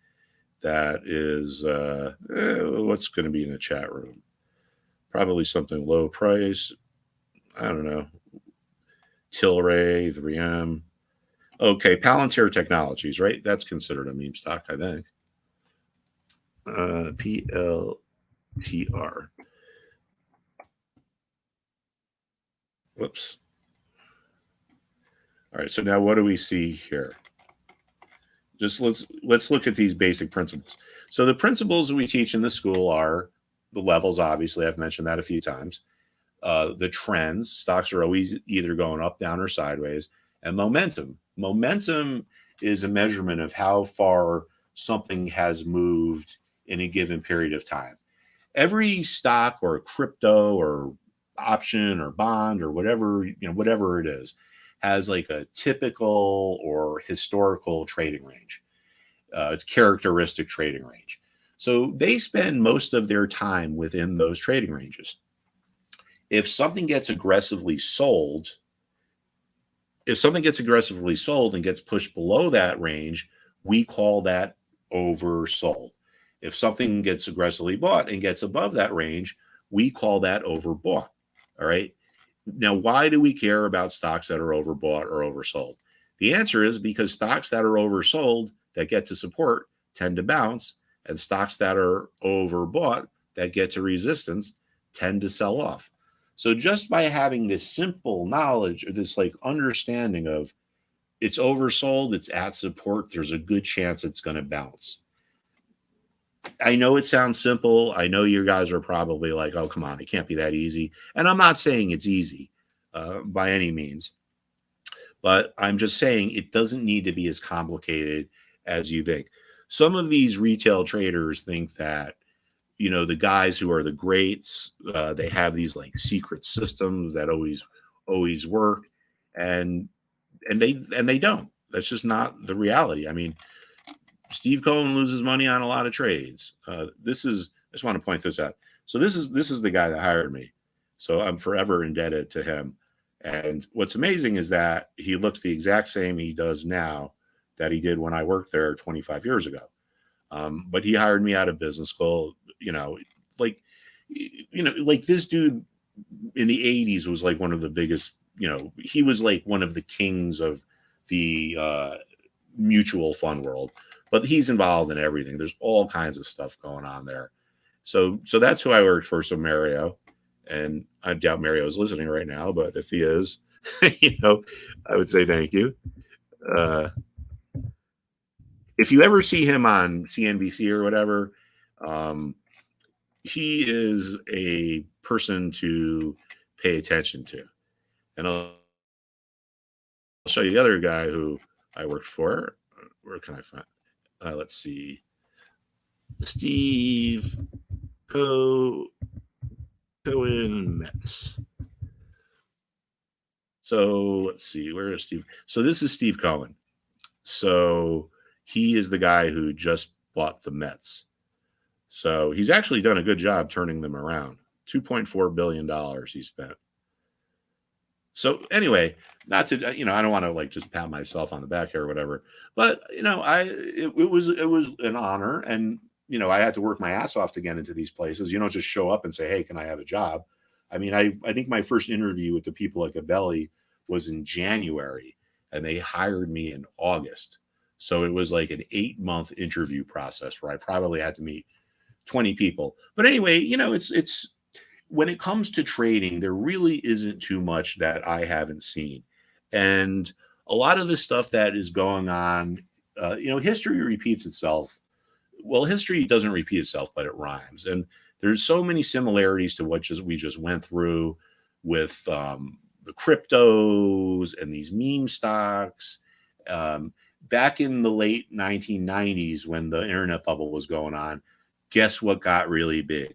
That is what's going to be in the chat room. Probably something low price. I don't know. Tilray, 3M. Okay, Palantir Technologies, right? That's considered a meme stock, I think. PLTR. Whoops. All right, so now what do we see here? Just let's look at these basic principles. So the principles we teach in the school are the levels, obviously. I've mentioned that a few times. The trends. Stocks are always either going up, down, or sideways. And momentum. Momentum is a measurement of how far something has moved in a given period of time. Every stock or crypto or option or bond or whatever it is, has like a typical or historical trading range. It's characteristic trading range. So they spend most of their time within those trading ranges. If something gets aggressively sold, and gets pushed below that range, we call that oversold. If something gets aggressively bought and gets above that range, we call that overbought. All right. Now, why do we care about stocks that are overbought or oversold? The answer is because stocks that are oversold that get to support tend to bounce, and stocks that are overbought that get to resistance tend to sell off. So just by having this simple knowledge, or this like understanding of it's oversold, it's at support, there's a good chance it's going to bounce. I know it sounds simple. I know you guys are probably like, oh, come on, it can't be that easy. And I'm not saying it's easy by any means, but I'm just saying it doesn't need to be as complicated as you think. Some of these retail traders think that, the guys who are the greats, they have these like secret systems that always work, and they don't. That's just not the reality. I mean, Steve Cohen loses money on a lot of trades. I just want to point this out. So this is the guy that hired me. So I'm forever indebted to him. And what's amazing is that he looks the exact same he does now that he did when I worked there 25 years ago. But he hired me out of business school, like this dude in the 80s was like one of the biggest, he was like one of the kings of the mutual fund world. But he's involved in everything. There's all kinds of stuff going on there. So that's who I worked for. So Mario, and I doubt Mario is listening right now, but if he is, I would say thank you. If you ever see him on CNBC or whatever, he is a person to pay attention to. And I'll show you the other guy who I worked for. Where can I find? Let's see. Steve Cohen Metz. So let's see. Where is Steve? So this is Steve Cohen. So he is the guy who just bought the Mets. So he's actually done a good job turning them around. $2.4 billion he spent. So anyway, not to, I don't want to like just pat myself on the back here or whatever, but it was an honor, and I had to work my ass off to get into these places. You don't just show up and say, hey, can I have a job? I mean, I think my first interview with the people at Gabelli was in January, and they hired me in August. So it was like an 8-month interview process where I probably had to meet 20 people. But anyway, it's when it comes to trading, there really isn't too much that I haven't seen. And a lot of the stuff that is going on, history repeats itself. Well, history doesn't repeat itself, but it rhymes. And there's so many similarities to what we just went through with the cryptos and these meme stocks. Back in the late 1990s, when the internet bubble was going on, guess what got really big?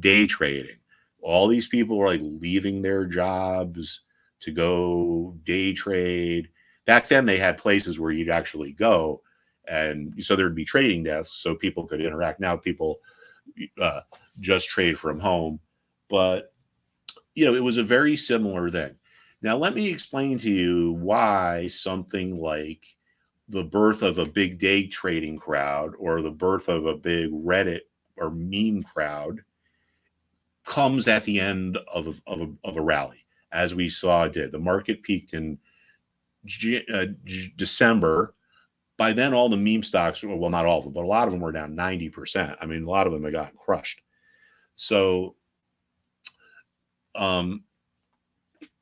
Day trading. All these people were like leaving their jobs to go day trade. Back then, they had places where you'd actually go. And so there'd be trading desks so people could interact. Now people just trade from home. But, it was a very similar thing. Now, let me explain to you why something like the birth of a big day trading crowd or the birth of a big Reddit or meme crowd comes at the end of a rally, as we saw it did. The market peaked in December. By then, all the meme stocks, well, not all of them, but a lot of them were down 90%. I mean, a lot of them had gotten crushed. So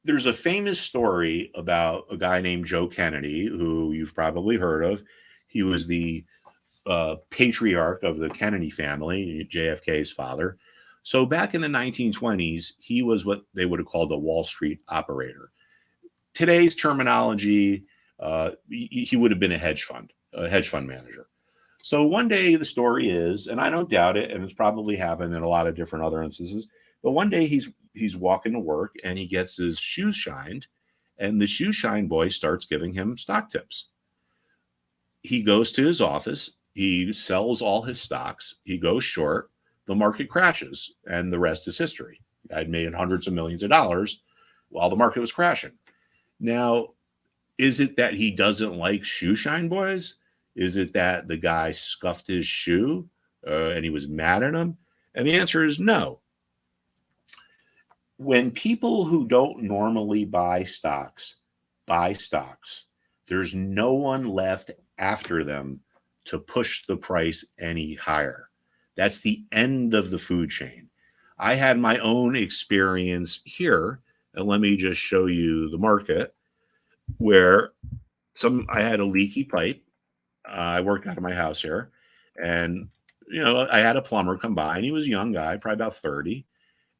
there's a famous story about a guy named Joe Kennedy, who you've probably heard of. He was the patriarch of the Kennedy family, JFK's father. So back in the 1920s, he was what they would have called a Wall Street operator. Today's terminology, he would have been a hedge fund manager. So one day the story is, and I don't doubt it, and it's probably happened in a lot of different other instances, but one day he's walking to work and he gets his shoes shined, and the shoe shine boy starts giving him stock tips. He goes to his office, he sells all his stocks, he goes short, the market crashes, and the rest is history. I'd made hundreds of millions of dollars while the market was crashing. Now, is it that he doesn't like shoe shine boys? Is it that the guy scuffed his shoe and he was mad at him? And the answer is no. When people who don't normally buy stocks, there's no one left after them to push the price any higher. That's the end of the food chain. I had my own experience here, and let me just show you the market where I had a leaky pipe. I worked out of my house here, and I had a plumber come by, and he was a young guy, probably about 30,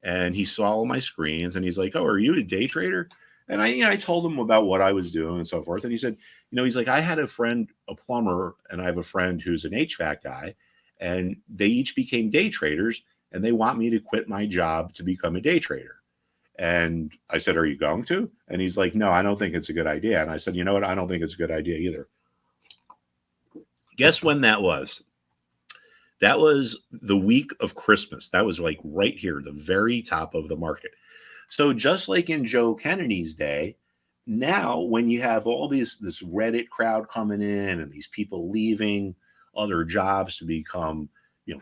and he saw all my screens, and he's like, "Oh, are you a day trader?" And I told him about what I was doing and so forth, and he said, he's like, "I had a friend, a plumber, and I have a friend who's an HVAC guy, and they each became day traders, and they want me to quit my job to become a day trader." And I said, "Are you going to?" And he's like, "No, I don't think it's a good idea." And I said, "You know what? I don't think it's a good idea either." Guess when that was? That was the week of Christmas. That was like right here, the very top of the market. So just like in Joe Kennedy's day, now when you have all this Reddit crowd coming in and these people leaving other jobs to become,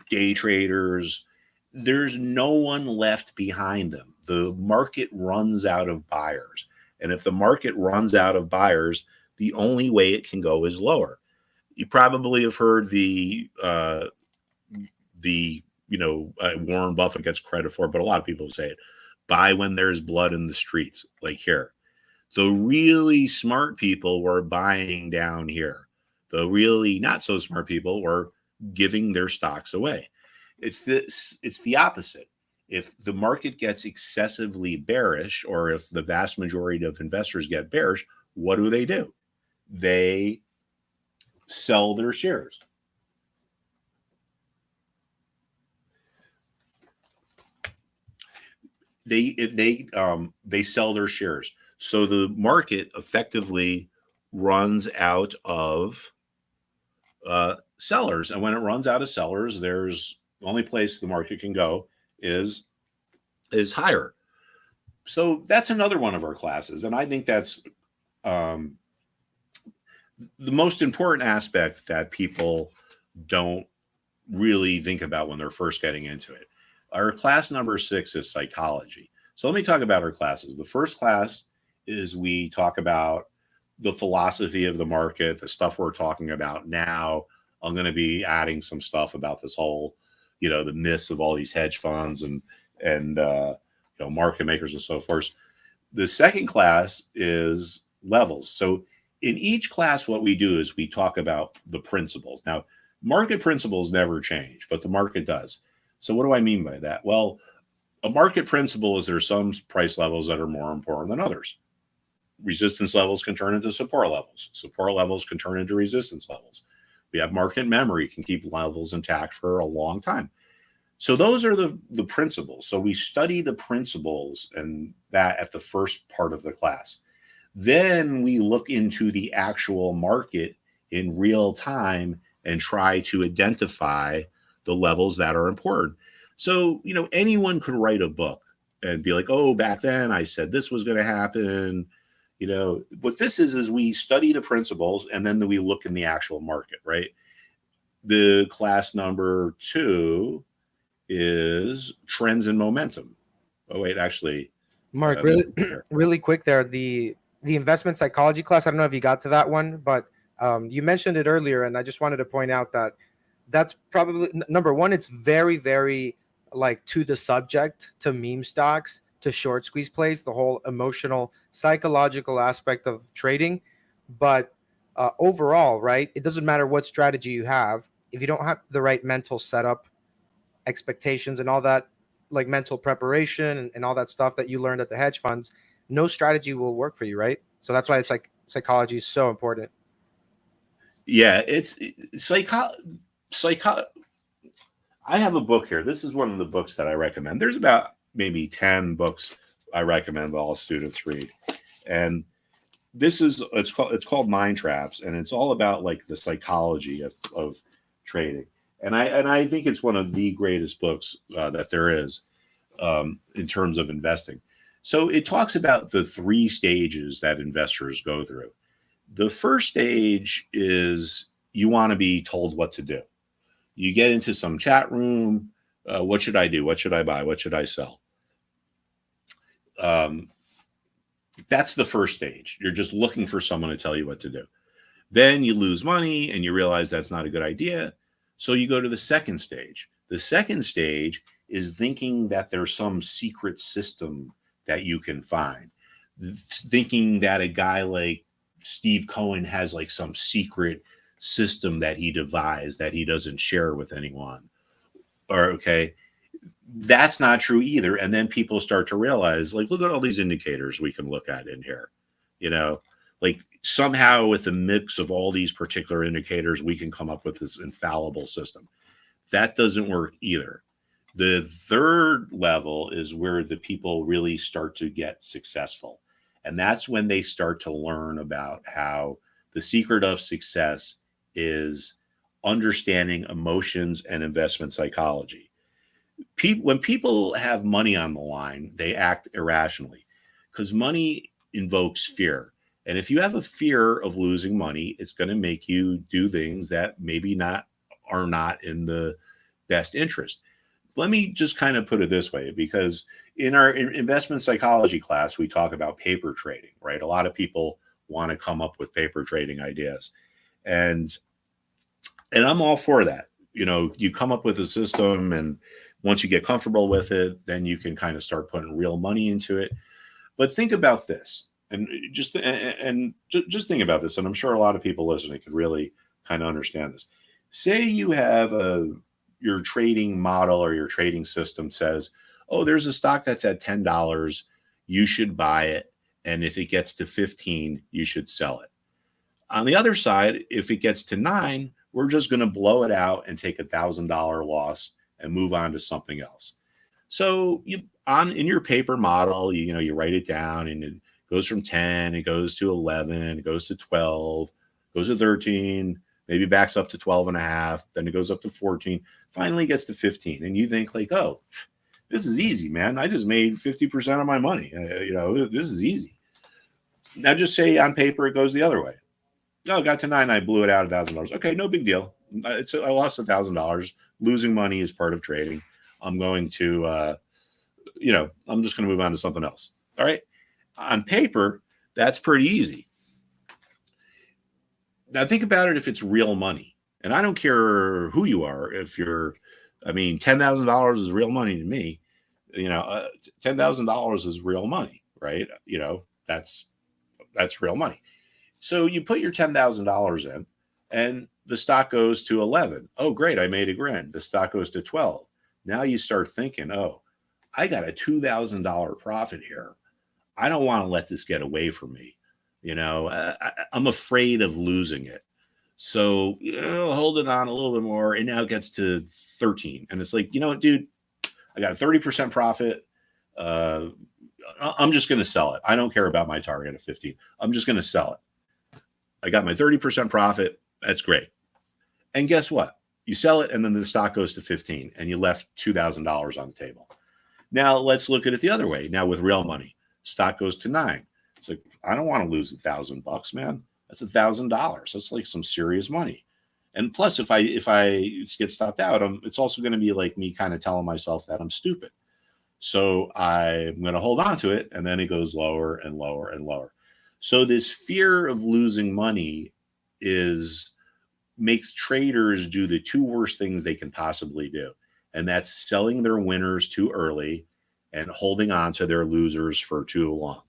day traders, there's no one left behind them. The market runs out of buyers. And if the market runs out of buyers, the only way it can go is lower. You probably have heard the Warren Buffett gets credit for it, but a lot of people say it. Buy when there's blood in the streets, like here. The really smart people were buying down here. The really not so smart people were giving their stocks away. It's the opposite. If the market gets excessively bearish, or if the vast majority of investors get bearish, what do? They sell their shares. They sell their shares. So the market effectively runs out of sellers, and when it runs out of sellers, there's the only place the market can go is higher. So that's another one of our classes, and I think that's the most important aspect that people don't really think about when they're first getting into it. Our class number 6 is psychology. So let me talk about our classes. The first class is we talk about the philosophy of the market, the stuff we're talking about now. I'm going to be adding some stuff about this whole, the myths of all these hedge funds and market makers and so forth. The second class is levels. So in each class, what we do is we talk about the principles. Now, market principles never change, but the market does. So what do I mean by that? Well, a market principle is there's some price levels that are more important than others. Resistance levels can turn into support levels. Support levels can turn into resistance levels. We have market memory, can keep levels intact for a long time. So those are the principles. So we study the principles and that at the first part of the class. Then we look into the actual market in real time and try to identify the levels that are important. So, anyone could write a book and be like, oh, back then I said this was going to happen. What this is we study the principles and then we look in the actual market, right? The class number 2 is trends and momentum. Oh, wait, actually. Mark, really quick there. The investment psychology class, I don't know if you got to that one, but you mentioned it earlier. And I just wanted to point out that that's probably number one. It's very, very like to the subject, to meme stocks, to short squeeze plays, the whole emotional, psychological aspect of trading. But overall, right, it doesn't matter what strategy you have. If you don't have the right mental setup, expectations, and all that, like mental preparation and all that stuff that you learned at the hedge funds, no strategy will work for you, right? So that's why it's like psychology is so important. Yeah, it's I have a book here. This is one of the books that I recommend. There's about maybe 10 books I recommend all students read. And it's called Mind Traps, and it's all about like the psychology of trading. And I think it's one of the greatest books that there is in terms of investing. So it talks about the 3 stages that investors go through. The first stage is you want to be told what to do. You get into some chat room. What should I do? What should I buy? What should I sell? That's the first stage. You're just looking for someone to tell you what to do. Then you lose money and you realize that's not a good idea. So you go to the second stage. The second stage is thinking that there's some secret system that you can find. Thinking that a guy like Steve Cohen has like some secret system that he devised that he doesn't share with anyone. Or, okay, that's not true either. And then people start to realize, like, look at all these indicators we can look at in here. Like somehow with the mix of all these particular indicators, we can come up with this infallible system. That doesn't work either. The third level is where the people really start to get successful. And that's when they start to learn about how the secret of success is understanding emotions and investment psychology. When people have money on the line, they act irrationally because money invokes fear. And if you have a fear of losing money, it's going to make you do things that maybe are not in the best interest. Let me just kind of put it this way, because in our investment psychology class, we talk about paper trading, right? A lot of people want to come up with paper trading ideas. And I'm all for that. You come up with a system, and once you get comfortable with it, then you can kind of start putting real money into it. But think about this. And just think about this, and I'm sure a lot of people listening could really kind of understand this. Say you have your trading model or your trading system says, oh, there's a stock that's at $10, you should buy it, and if it gets to 15, you should sell it. On the other side, if it gets to 9, we're just going to blow it out and take $1,000 loss and move on to something else. So in your paper model, you write it down, and it goes from 10, it goes to 11, it goes to 12, goes to 13, maybe backs up to 12.5, then it goes up to 14, finally gets to 15. And you think like, oh, this is easy, man. I just made 50% of my money. This is easy. Now just say on paper, it goes the other way. Oh, got to 9, I blew it out $1,000. Okay, no big deal. I lost $1,000. Losing money is part of trading. I'm going to, I'm just going to move on to something else. All right. On paper, that's pretty easy. Now think about it if it's real money. And I don't care who you are. If you're, I mean, $10,000 is real money to me. $10,000 is real money, right? That's real money. So you put your $10,000 in and the stock goes to 11. Oh, great. I made $1,000. The stock goes to 12. Now you start thinking, oh, I got a $2,000 profit here. I don't want to let this get away from me. I'm afraid of losing it. So, hold it on a little bit more. And now it gets to 13. And it's like, you know what, dude, I got a 30% profit. I'm just going to sell it. I don't care about my target of 15. I'm just going to sell it. I got my 30% profit. That's great. And guess what? You sell it and then the stock goes to 15 and you left $2,000 on the table. Now let's look at it the other way. Now with real money, stock goes to 9. It's like, I don't want to lose $1,000, man. That's $1,000. That's like some serious money. And plus, if I get stopped out, it's also going to be like me kind of telling myself that I'm stupid. So I'm going to hold on to it, and then it goes lower and lower and lower. So this fear of losing money makes traders do the two worst things they can possibly do, and that's selling their winners too early and holding on to their losers for too long.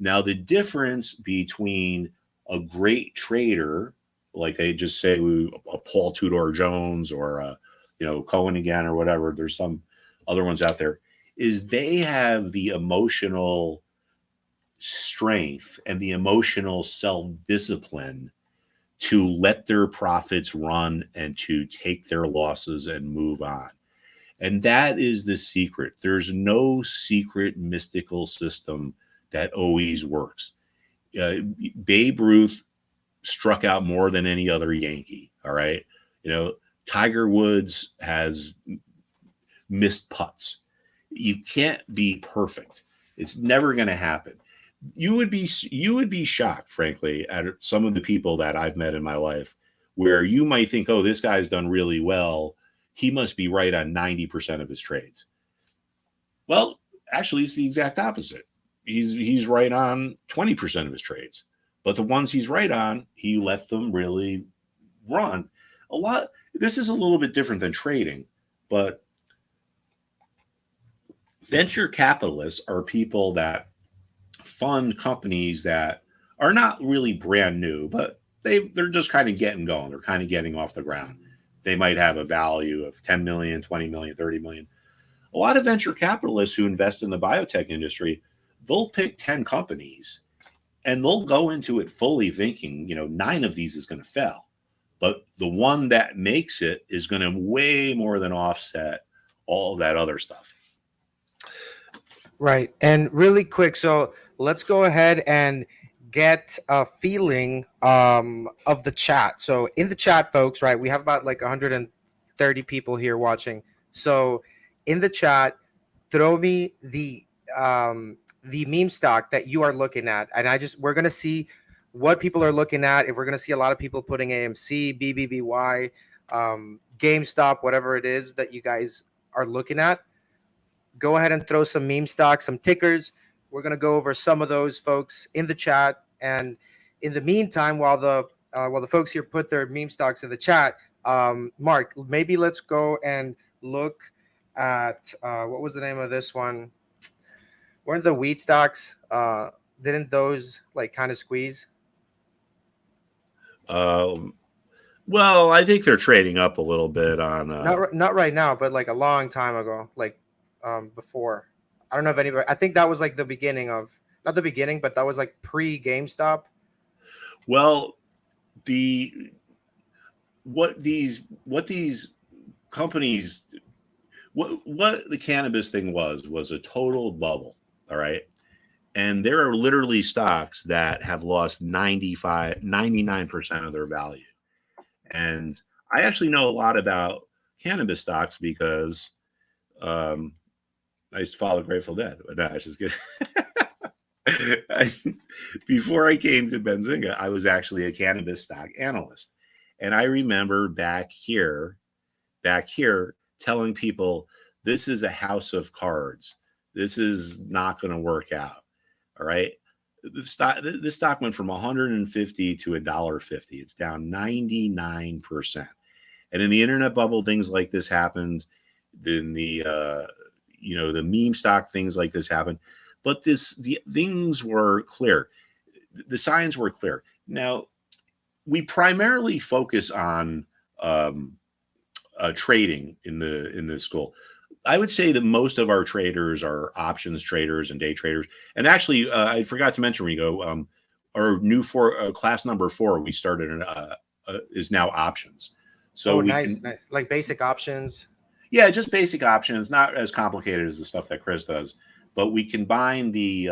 Now, the difference between a great trader, like I just say, a Paul Tudor Jones or Cohen again or whatever, there's some other ones out there, is they have the emotional strength and the emotional self-discipline to let their profits run and to take their losses and move on. And that is the secret. There's no secret mystical system that always works. Babe Ruth struck out more than any other Yankee. All right. Tiger Woods has missed putts. You can't be perfect. It's never going to happen. You would be shocked, frankly, at some of the people that I've met in my life where you might think, oh, this guy's done really well. He must be right on 90% of his trades. Well, actually, it's the exact opposite. He's right on 20% of his trades. But the ones he's right on, he let them really run. This is a little bit different than trading, but venture capitalists are people that fund companies that are not really brand new, but they're just kind of getting going. They're kind of getting off the ground. They might have a value of 10 million, 20 million, 30 million. A lot of venture capitalists who invest in the biotech industry, they'll pick 10 companies and they'll go into it fully thinking, 9 of these is going to fail. But the one that makes it is going to way more than offset all that other stuff. Right. And really quick, so let's go ahead and get a feeling of the chat. So in the chat, folks, right, we have about like 130 people here watching. So in the chat, throw me the meme stock that you are looking at, and we're gonna see what people are looking at. If we're gonna see a lot of people putting AMC, BBBY, GameStop, whatever it is that you guys are looking at, go ahead and throw some meme stocks, some tickers. We're gonna go over some of those, folks, in the chat. And in the meantime, while the folks here put their meme stocks in the chat, Mark, maybe let's go and look at what was the name of this one? Weren't the wheat stocks? Didn't those like kind of squeeze? Well, I think they're trading up a little bit on. Not right now, but like a long time ago, like before. I don't know if anybody. I think that was like the beginning of, not the beginning, but that was like pre GameStop. Well, what these companies, what the cannabis thing was a total bubble. All right. And there are literally stocks that have lost 99% of their value. And I actually know a lot about cannabis stocks because I used to follow Grateful Dead. But no, I was just kidding. Before I came to Benzinga, I was actually a cannabis stock analyst. And I remember back here telling people, this is a house of cards. This is not going to work out. All right. the stock went from 150 to $1.50. It's down 99%. And in the internet bubble, things like this happened. In the the meme stock, things like this happened. But the things were clear. The signs were clear. Now, we primarily focus on trading in the school. I would say that most of our traders are options traders and day traders. And actually, I forgot to mention, Rigo, our new class number 4 we started is now options. So nice. Like basic options. Yeah, just basic options, not as complicated as the stuff that Chris does, but we combine the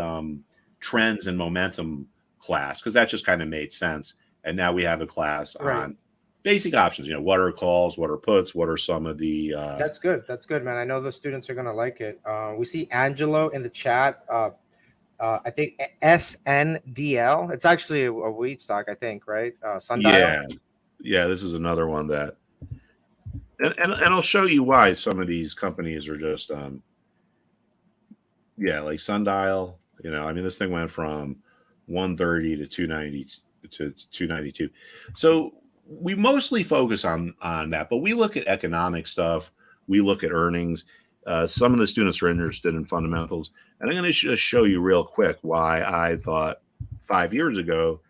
trends and momentum class because that just kind of made sense. And now we have a class on basic options. What are calls, what are puts, what are some of the That's good, man. I know the students are going to like it. We see Angelo in the chat. I think SNDL. It's actually a wheat stock, I think, right? Sundial. Yeah, this is another one that and I'll show you why some of these companies are just like Sundial. This thing went from 130 to 290 to 292. So we mostly focus on that, but we look at economic stuff. We look at earnings. Some of the students are interested in fundamentals, and I'm going to just show you real quick why I thought 5 years ago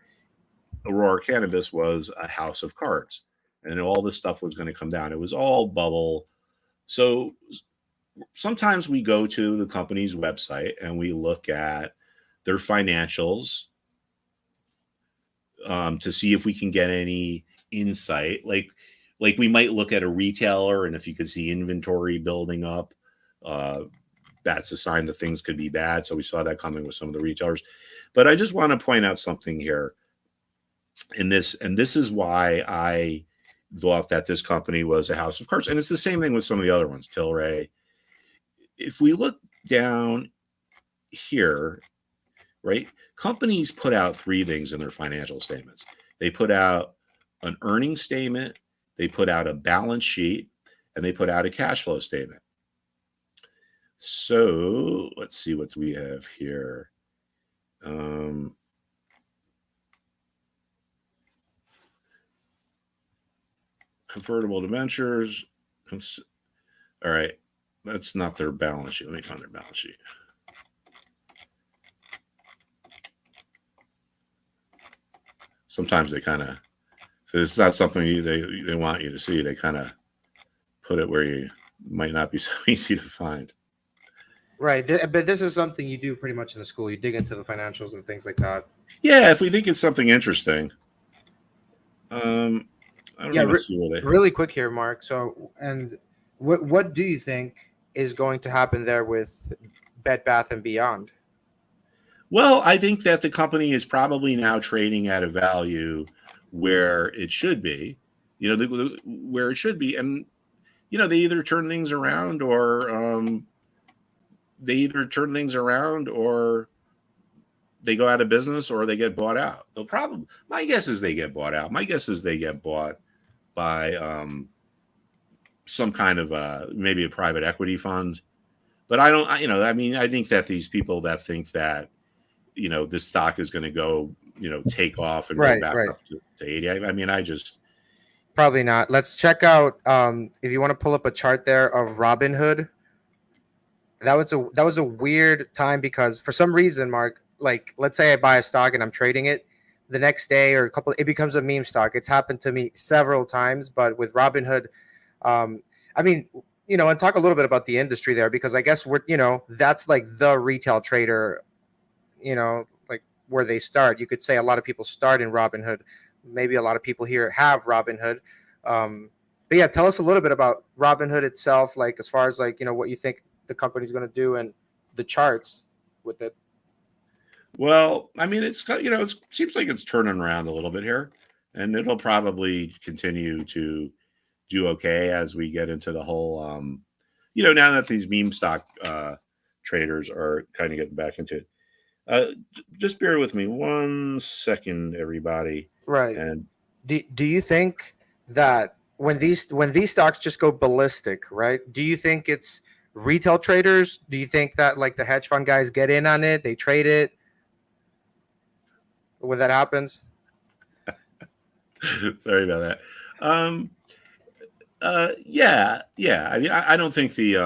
Aurora Cannabis was a house of cards, and all this stuff was going to come down. It was all bubble. So sometimes we go to the company's website and we look at their financials to see if we can get any insight. Like we might look at a retailer, and if you could see inventory building up, that's a sign that things could be bad. So we saw that coming with some of the retailers. But I just want to point out something here in this, and this is why I thought that this company was a house of cards. And it's the same thing with some of the other ones, Tilray. If we look down here, right, companies put out 3 things in their financial statements. They put out an earnings statement, they put out a balance sheet, and they put out a cash flow statement. So let's see what we have here. Convertible debentures. All right. That's not their balance sheet. Let me find their balance sheet. Sometimes they kind of, if it's not something they want you to see, they kind of put it where you might not be so easy to find. Right. But this is something you do pretty much in the school. You dig into the financials and things like that. Yeah, if we think it's something interesting. I don't know. Really quick here, Mark. So, and what do you think is going to happen there with Bed Bath & Beyond? Well, I think that the company is probably now trading at a value where it should be, where it should be. And, they either turn things around or they go out of business or they get bought out. My guess is they get bought out. My guess is they get bought by some kind of maybe a private equity fund. But I think that these people that think that, this stock is going to go, take off and go back up to 80. I just probably not. Let's check out if you want to pull up a chart there of Robinhood. That was a weird time because for some reason, Mark, like let's say I buy a stock and I'm trading it the next day or it becomes a meme stock. It's happened to me several times, but with Robinhood, and talk a little bit about the industry there because I guess that's like the retail trader, like where they start. You could say a lot of people start in Robinhood. Maybe a lot of people here have Robinhood. But yeah, tell us a little bit about Robinhood itself, like as far as like, what you think the company's going to do and the charts with it. Well, it's it seems like it's turning around a little bit here, and it'll probably continue to do okay as we get into the whole, now that these meme stock traders are kind of getting back into it. Just bear with me 1 second, everybody. Right. And do you think that when these stocks just go ballistic, right? Do you think it's retail traders? Do you think that like the hedge fund guys get in on it? They trade it? when that happens? Sorry about that. Yeah. I mean, I don't think the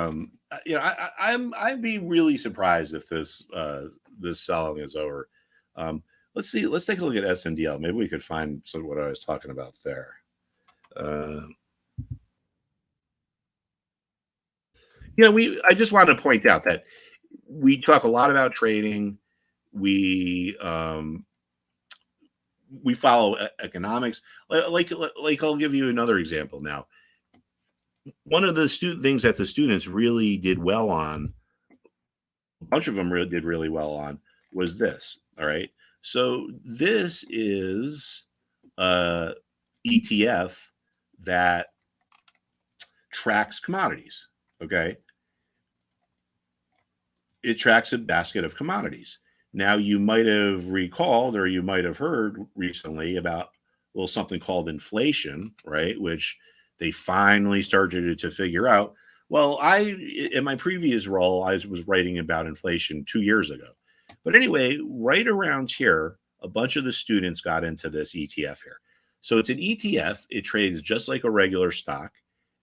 I'd be really surprised if this selling is over. Um, let's see. Let's take a look at SNDL. Maybe we could find some of what I was talking about there. I just want to point out that we talk a lot about trading. We follow economics. Like I'll give you another example now. One of the things that the students really did well on, a bunch of them did really well on, was this. All right. So this is a ETF that tracks commodities. Okay. It tracks a basket of commodities. Now, you might have recalled or you might have heard recently about a little something called inflation, right? Which they finally started to figure out. Well, in my previous role, I was writing about inflation 2 years ago. But anyway, right around here, a bunch of the students got into this ETF here. So it's an ETF. It trades just like a regular stock.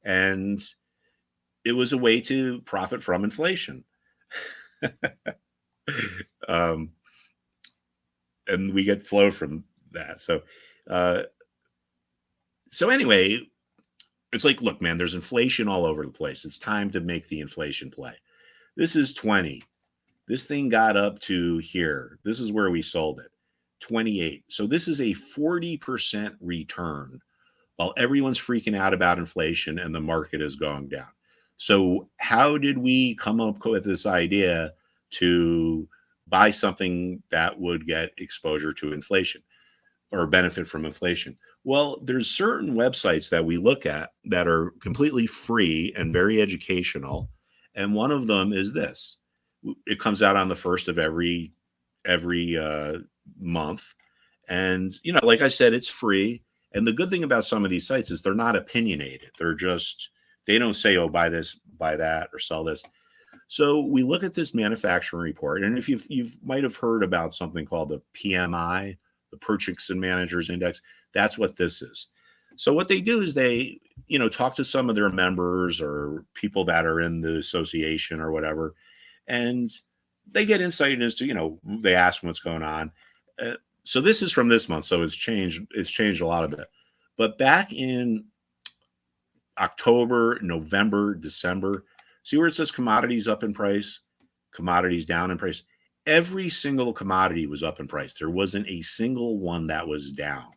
And it was a way to profit from inflation. And we get flow from that. So anyway, it's like, look, man, there's inflation all over the place. It's time to make the inflation play. This is 20. This thing got up to here. This is where we sold it. 28. So this is a 40% return while everyone's freaking out about inflation and the market is going down. So how did we come up with this idea to buy something that would get exposure to inflation or benefit from inflation? Well, there's certain websites that we look at that are completely free and very educational. And one of them is this. It comes out on the first of every month. And, like I said, it's free. And the good thing about some of these sites is they're not opinionated. They don't say, oh, buy this, buy that, or sell this. So we look at this manufacturing report, and if you might have heard about something called the PMI, the Purchasing Managers Index, that's what this is. So what they do is they, talk to some of their members or people that are in the association or whatever, and they get insight as to, they ask them what's going on. So this is from this month, so it's changed a lot of it. But back in October, November, December, see where it says commodities up in price, commodities down in price? Every single commodity was up in price. There wasn't a single one that was down.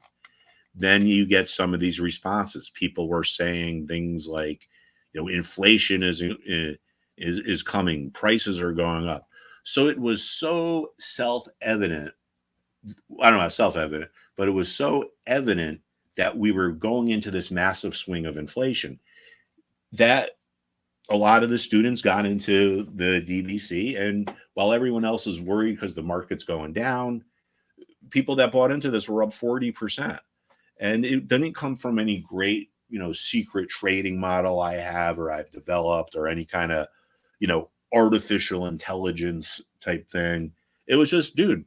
Then you get some of these responses. People were saying things like, inflation is coming, prices are going up. So it was so self-evident. I don't know about self-evident, but it was so evident that we were going into this massive swing of inflation that a lot of the students got into the DBC. And while everyone else is worried because the market's going down, people that bought into this were up 40%. And it didn't come from any great, secret trading model I have or I've developed or any kind of, artificial intelligence type thing. It was just, dude,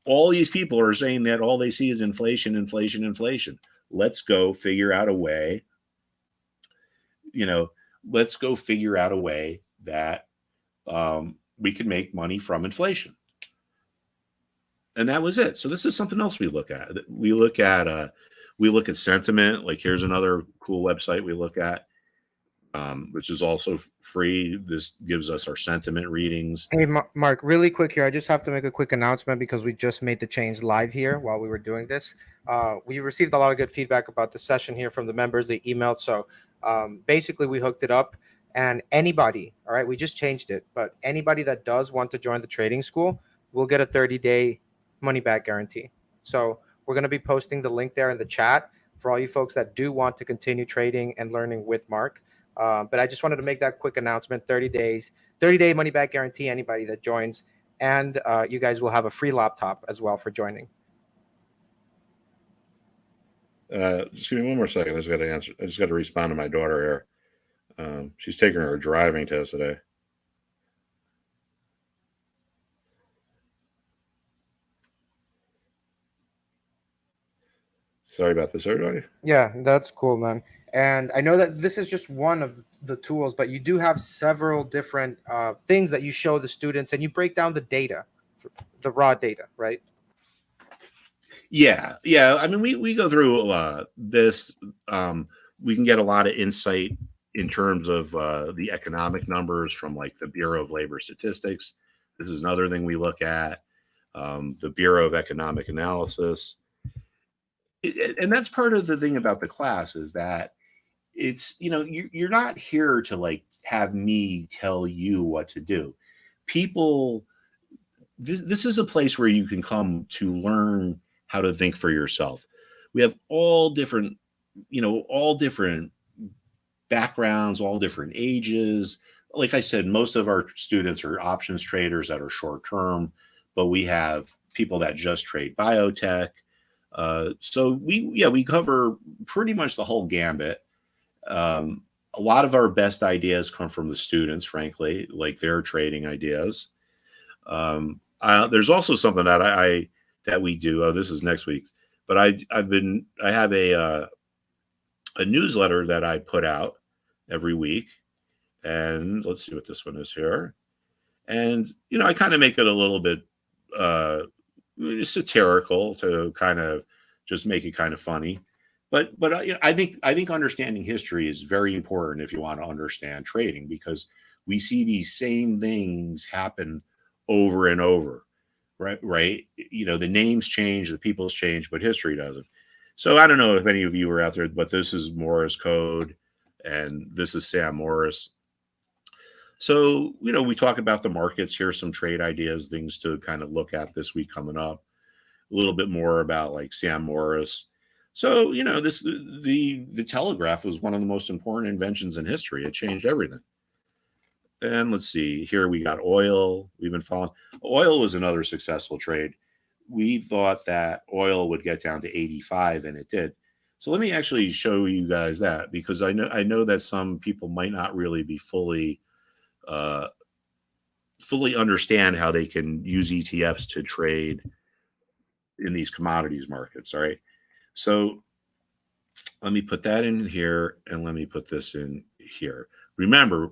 all these people are saying that all they see is inflation, inflation, inflation. Let's go figure out a way, that we can make money from inflation. And that was it. So this is something else we look at. We look at sentiment. Like, here's another cool website we look at, which is also free. This gives us our sentiment readings. Hey, Mark, really quick here. I just have to make a quick announcement because we just made the change live here while we were doing this. We received a lot of good feedback about the session here from the members. They emailed. So basically, we hooked it up. And anybody, all right, we just changed it. But anybody that does want to join the trading school will get a 30-day money back guarantee. So we're going to be posting the link there in the chat for all you folks that do want to continue trading and learning with Mark. But I just wanted to make that quick announcement. 30-day money back guarantee, anybody that joins. And you guys will have a free laptop as well for joining. Just give me one more second. I just got to respond to my daughter here. She's taking her driving test today. Sorry about this, everybody. Yeah, that's cool, man. And I know that this is just one of the tools, but you do have several different things that you show the students, and you break down the data, the raw data, right? Yeah. I mean, we go through this. We can get a lot of insight in terms of the economic numbers from like the Bureau of Labor Statistics. This is another thing we look at. The Bureau of Economic Analysis. And that's part of the thing about the class is that it's, you're not here to like have me tell you what to do. People, this is a place where you can come to learn how to think for yourself. We have all different backgrounds, all different ages. Like I said, most of our students are options traders that are short term, but we have people that just trade biotech. So we cover pretty much the whole gambit. A lot of our best ideas come from the students, frankly, like their trading ideas. There's also something that that we do. Oh, this is next week, but I have a newsletter that I put out every week, and let's see what this one is here. And I kind of make it a little bit satirical to kind of just make it kind of funny. But I think understanding history is very important if you want to understand trading, because we see these same things happen over and over, right? The names change, the people's change, but history doesn't. So I don't know if any of you are out there, but this is Morris code, and this is Sam Morris. So, we talk about the markets. Here's some trade ideas, things to kind of look at this week coming up. A little bit more about like Sam Morris. So, the telegraph was one of the most important inventions in history. It changed everything. And let's see, here we got oil. We've been following. Oil was another successful trade. We thought that oil would get down to 85, and it did. So let me actually show you guys that, because I know that some people might not really be fully understand how they can use ETFs to trade in these commodities markets. All right. So let me put that in here, and let me put this in here. Remember,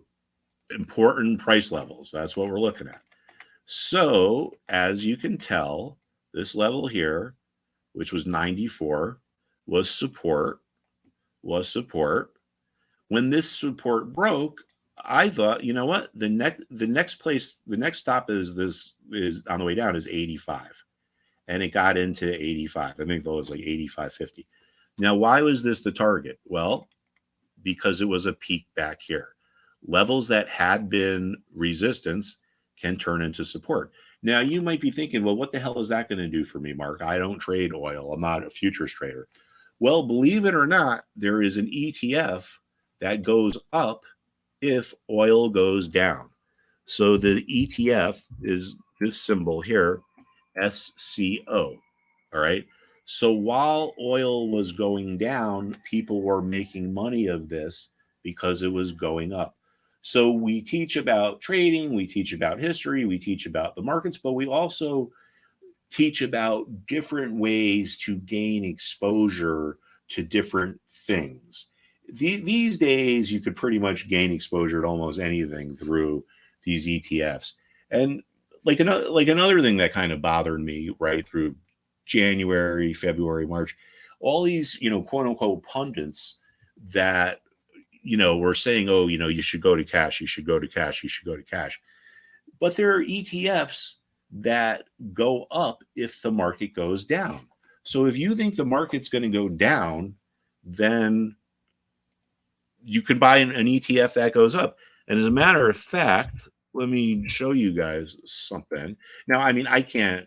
important price levels. That's what we're looking at. So as you can tell, this level here, which was 94, was support. When this support broke, I thought, you know what? The next stop is on the way down is 85. And it got into 85. I think it was like 85.50. Now, why was this the target? Well, because it was a peak back here. Levels that had been resistance can turn into support. Now, you might be thinking, well, what the hell is that going to do for me, Mark? I don't trade oil. I'm not a futures trader. Well, believe it or not, there is an ETF that goes up if oil goes down. So the ETF is this symbol here, SCO. All right. So while oil was going down, people were making money of this because it was going up. So we teach about trading, we teach about history, we teach about the markets, but we also teach about different ways to gain exposure to different things. These days, you could pretty much gain exposure to almost anything through these ETFs. And like another thing that kind of bothered me right through January, February, March, all these, quote unquote pundits that, were saying, oh, you should go to cash, you should go to cash, you should go to cash. But there are ETFs that go up if the market goes down. So if you think the market's going to go down, then you can buy an ETF that goes up. And as a matter of fact, let me show you guys something. Now, I mean, I can't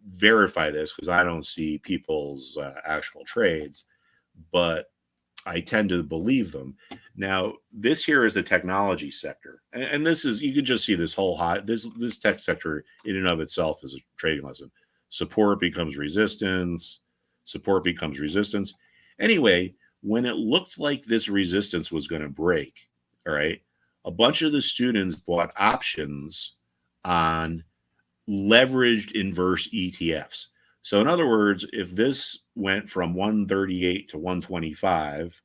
verify this because I don't see people's actual trades, but I tend to believe them. Now, this here is the technology sector, and this is, you can just see this whole this tech sector in and of itself is a trading lesson. Support becomes resistance. Support becomes resistance. Anyway, when it looked like this resistance was going to break, all right, a bunch of the students bought options on leveraged inverse ETFs. So in other words, if this went from 138 to 125,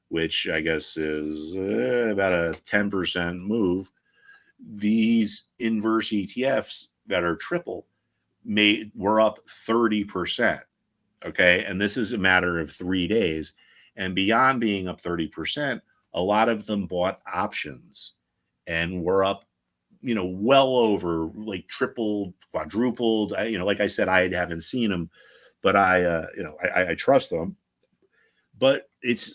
which I guess is about a 10% move, these inverse ETFs that are triple were up 30%. Okay. And this is a matter of 3 days. And beyond being up 30%, a lot of them bought options and were up, well over, like tripled, quadrupled. Like I said, I haven't seen them, but I trust them. But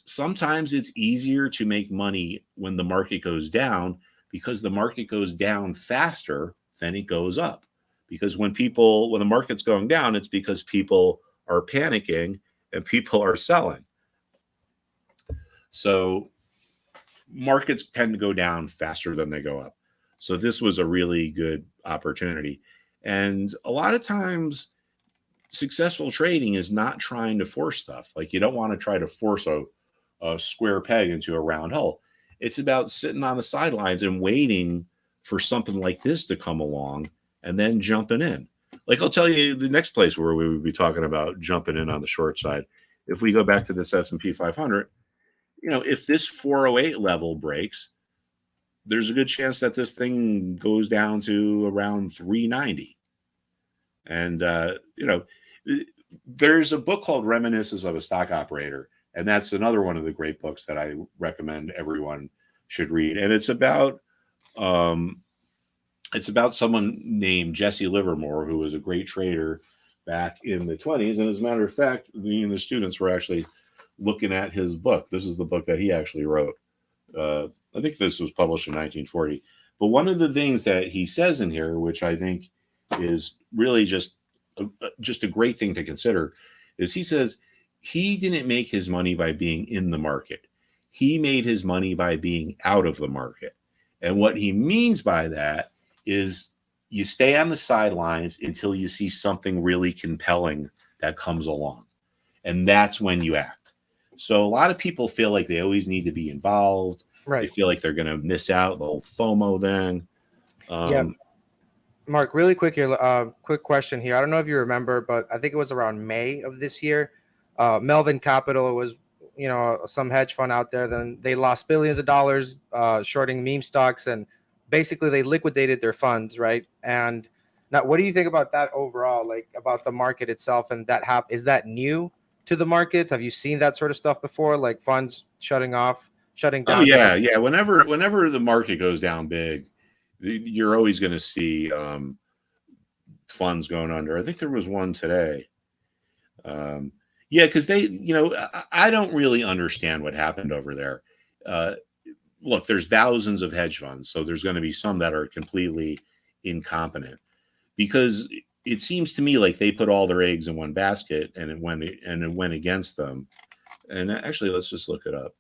sometimes it's easier to make money when the market goes down, because the market goes down faster than it goes up. Because when the market's going down, it's because people are panicking and people are selling. So markets tend to go down faster than they go up. So this was a really good opportunity. And a lot of times successful trading is not trying to force stuff. Like, you don't want to try to force a square peg into a round hole. It's about sitting on the sidelines and waiting for something like this to come along and then jumping in. Like, I'll tell you the next place where we would be talking about jumping in on the short side. If we go back to this S&P 500, if this 408 level breaks, there's a good chance that this thing goes down to around 390. And, there's a book called Reminiscences of a Stock Operator. And that's another one of the great books that I recommend everyone should read. And it's about someone named Jesse Livermore, who was a great trader back in the 20s. And as a matter of fact, the students were actually looking at his book. This is the book that he actually wrote. I think this was published in 1940. But one of the things that he says in here, which I think is really just a great thing to consider, is he says he didn't make his money by being in the market. He made his money by being out of the market. And what he means by that is you stay on the sidelines until you see something really compelling that comes along. And that's when you act. So a lot of people feel like they always need to be involved. Right. They feel like they're going to miss out, the whole FOMO thing. Yeah. Mark, really quick here, quick question here. I don't know if you remember, but I think it was around May of this year. Melvin Capital was, some hedge fund out there. Then they lost billions of dollars shorting meme stocks, and basically they liquidated their funds, right? And now, what do you think about that overall, like about the market itself? And is that new to the markets? Have you seen that sort of stuff before, like funds shutting down? Oh yeah. Whenever the market goes down big, you're always going to see funds going under. I think there was one today. Because I don't really understand what happened over there. Look, there's thousands of hedge funds, so there's going to be some that are completely incompetent, because it seems to me like they put all their eggs in one basket and it went against them. And actually, let's just look it up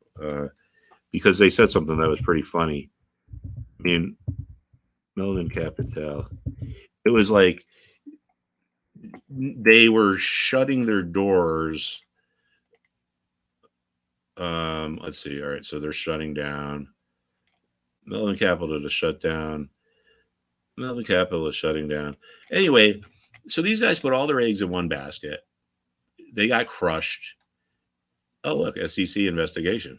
because they said something that was pretty funny. I mean, Melvin Capital, it was like they were shutting their doors. Let's see. All right, so they're shutting down. Melvin Capital to shut down. Melvin Capital is shutting down. Anyway, so these guys put all their eggs in one basket. They got crushed. Oh, look, SEC investigation.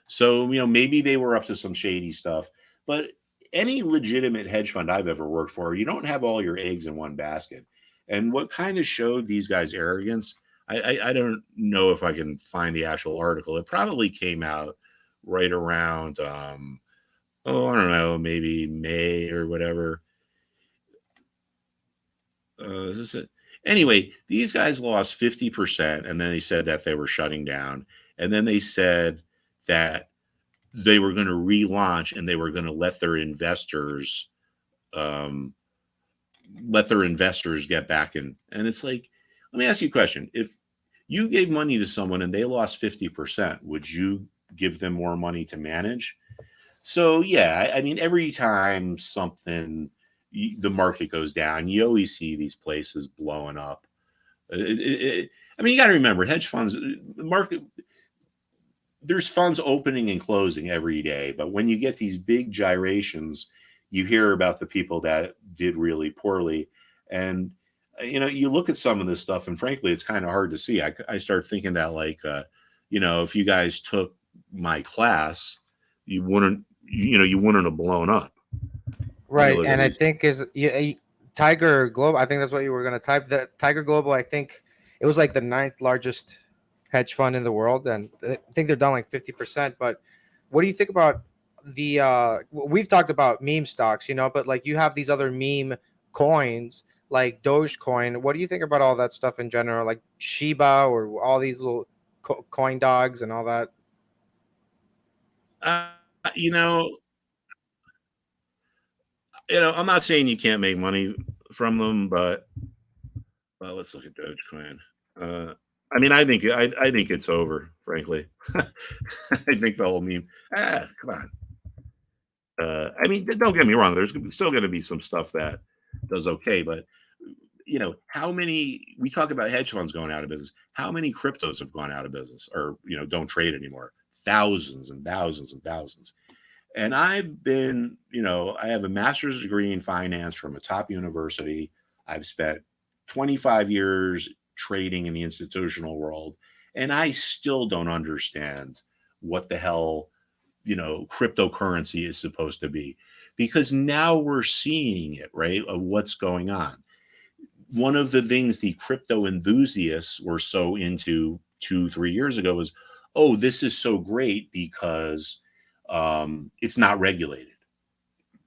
So, maybe they were up to some shady stuff. But any legitimate hedge fund I've ever worked for, you don't have all your eggs in one basket. And what kind of showed these guys' arrogance, I don't know if I can find the actual article. It probably came out right around, I don't know, maybe May or whatever. Is this it? Anyway, these guys lost 50%, and then they said that they were shutting down. And then they said that they were going to relaunch and they were going to let their investors get back in. And it's like, let me ask you a question. If you gave money to someone and they lost 50%, would you give them more money to manage? So, yeah, I mean, every time the market goes down, you always see these places blowing up. I mean, you got to remember, hedge funds, the market, there's funds opening and closing every day. But when you get these big gyrations, you hear about the people that did really poorly. And you look at some of this stuff, and frankly, it's kind of hard to see. I start thinking that, like, if you guys took my class, you wouldn't have blown up. Right, and I think Tiger Global. I think that's what you were going to type. The Tiger Global. I think it was like the 9th largest hedge fund in the world, and I think they're down like 50%. But what do you think about the? We've talked about meme stocks, but like you have these other meme coins like Dogecoin. What do you think about all that stuff in general, like Shiba or all these little coin dogs and all that? Uh, you know, I'm not saying you can't make money from them, but let's look at Dogecoin. I think it's over, frankly. I think the whole meme. Come on. Don't get me wrong. There's still going to be some stuff that does okay, but how many? We talk about hedge funds going out of business. How many cryptos have gone out of business, or don't trade anymore? Thousands and thousands and thousands. And I've been, I have a master's degree in finance from a top university. I've spent 25 years trading in the institutional world, and I still don't understand what the hell, cryptocurrency is supposed to be, because now we're seeing it, right, of what's going on. One of the things the crypto enthusiasts were so into 2-3 years ago was, oh, this is so great because it's not regulated.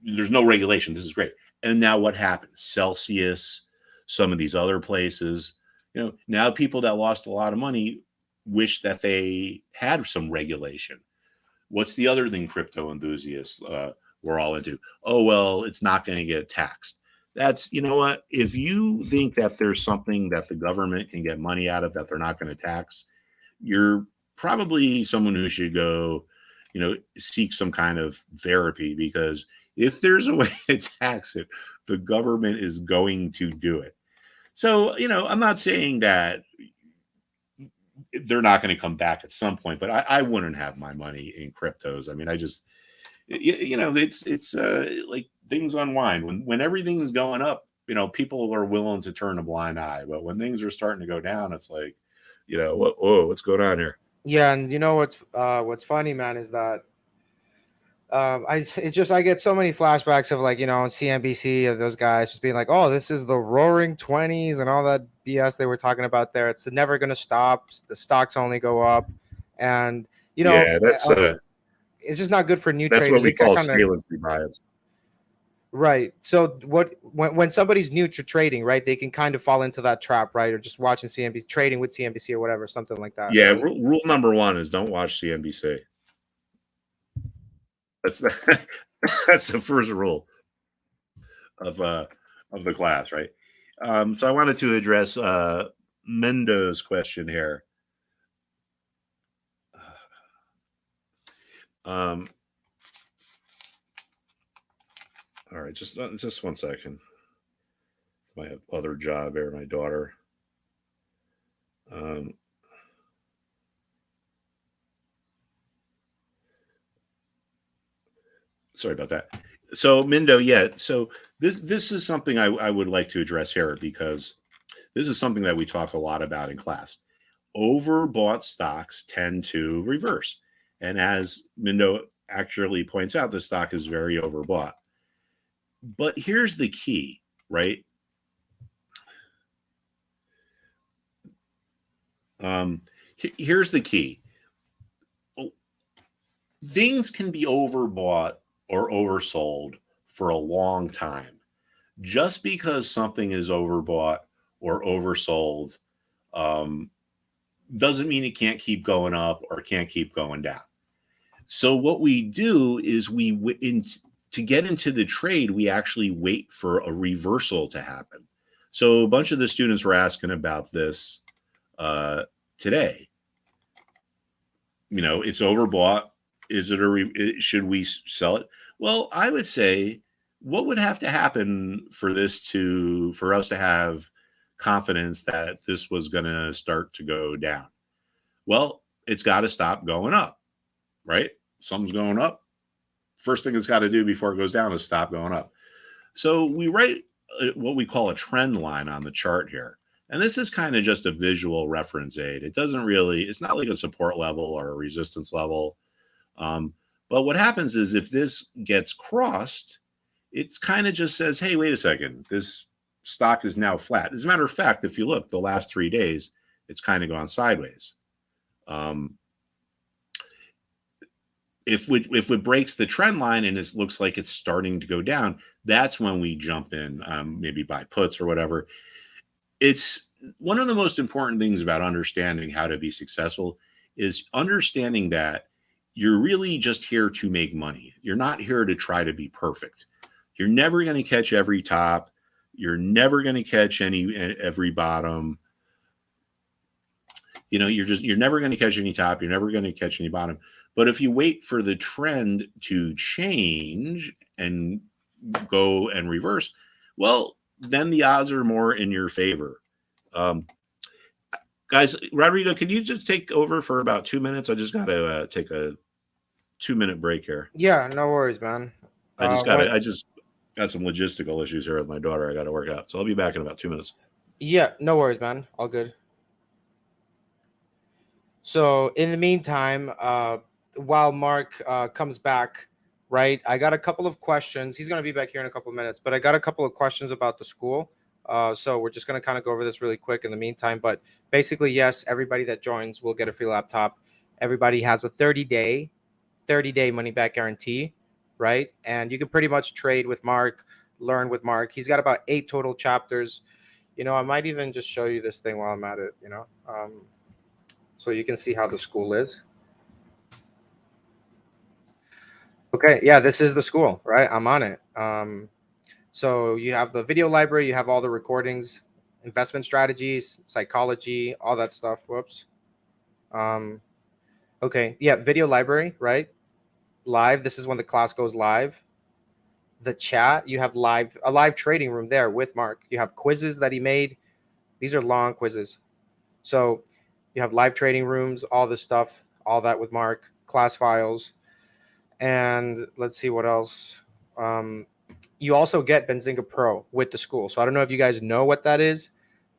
There's no regulation. This is great. And now what happened? Celsius, some of these other places, now people that lost a lot of money wish that they had some regulation. What's the other thing crypto enthusiasts were all into? Oh, well, it's not going to get taxed. That's, what? If you think that there's something that the government can get money out of that they're not going to tax, you're probably someone who should go, seek some kind of therapy, because if there's a way to tax it, the government is going to do it. So, I'm not saying that they're not going to come back at some point, but I wouldn't have my money in cryptos. I just, it's like things unwind. When everything's going up, people are willing to turn a blind eye. But when things are starting to go down, it's like, what's going on here? Yeah, and what's funny, man, is that I get so many flashbacks of, like, CNBC, of those guys just being like, oh, this is the roaring 20s and all that BS they were talking about there. It's never going to stop. The stocks only go up, and that's it's just not good for new that's traders. What we call saliency bias. Right. So when somebody's new to trading, right, they can kind of fall into that trap, right? Or just watching CNBC, trading with CNBC or whatever, something like that. Yeah. Right? Rule number 1 is don't watch CNBC. That's the first rule of the class, right? So I wanted to address Mendo's question here. All right, just 1 second. It's my other job here, my daughter. Sorry about that. So Mendo, yeah. So this is something I would like to address here, because this is something that we talk a lot about in class. Overbought stocks tend to reverse. And as Mendo actually points out, the stock is very overbought. But here's the key, right? Here's the key. Things can be overbought or oversold for a long time. Just because something is overbought or oversold doesn't mean it can't keep going up or can't keep going down. So what we do is to get into the trade, we actually wait for a reversal to happen. So a bunch of the students were asking about this today. It's overbought. Is it should we sell it? Well, I would say, what would have to happen for us to have confidence that this was going to start to go down? Well, it's got to stop going up, right? Something's going up. First thing it's got to do before it goes down is stop going up. So we write what we call a trend line on the chart here. And this is kind of just a visual reference aid. It doesn't really, it's not like a support level or a resistance level. But what happens is if this gets crossed, it's kind of just says, hey, wait a second, this stock is now flat. As a matter of fact, if you look, the last 3 days, it's kind of gone sideways. If it breaks the trend line and it looks like it's starting to go down, that's when we jump in, maybe buy puts or whatever. It's one of the most important things about understanding how to be successful is understanding that you're really just here to make money. You're not here to try to be perfect. You're never going to catch every top. You're never going to catch every bottom. You know, you're never going to catch any top. You're never going to catch any bottom. But if you wait for the trend to change and go and reverse, well, then the odds are more in your favor. Guys, Rodrigo, can you just take over for about 2 minutes? I just got to take a 2-minute break here. Yeah, no worries, man. I just got some logistical issues here with my daughter I got to work out. So I'll be back in about 2 minutes. Yeah, no worries, man. All good. So in the meantime, while Mark comes back, right, I got a couple of questions. He's going to be back here in a couple of minutes, but I got a couple of questions about the school. So we're just going to kind of go over this really quick in the meantime. But basically, yes, everybody that joins will get a free laptop. Everybody has a 30-day money back guarantee, right? And you can pretty much trade with Mark, learn with Mark. He's got about 8 total chapters. You know, I might even just show you this thing while I'm at it, you know, so you can see how the school is. Okay, yeah, this is the school, right? I'm on it. So you have the video library, you have all the recordings, investment strategies, psychology, all that stuff. Whoops. Okay, yeah, video library, right? Live. This is when the class goes live. The chat, you have a live trading room there with Mark. You have quizzes that he made. These are long quizzes. So you have live trading rooms, all this stuff, all that with Mark, class files. And let's see what else. You also get Benzinga Pro with the school. So I don't know if you guys know what that is,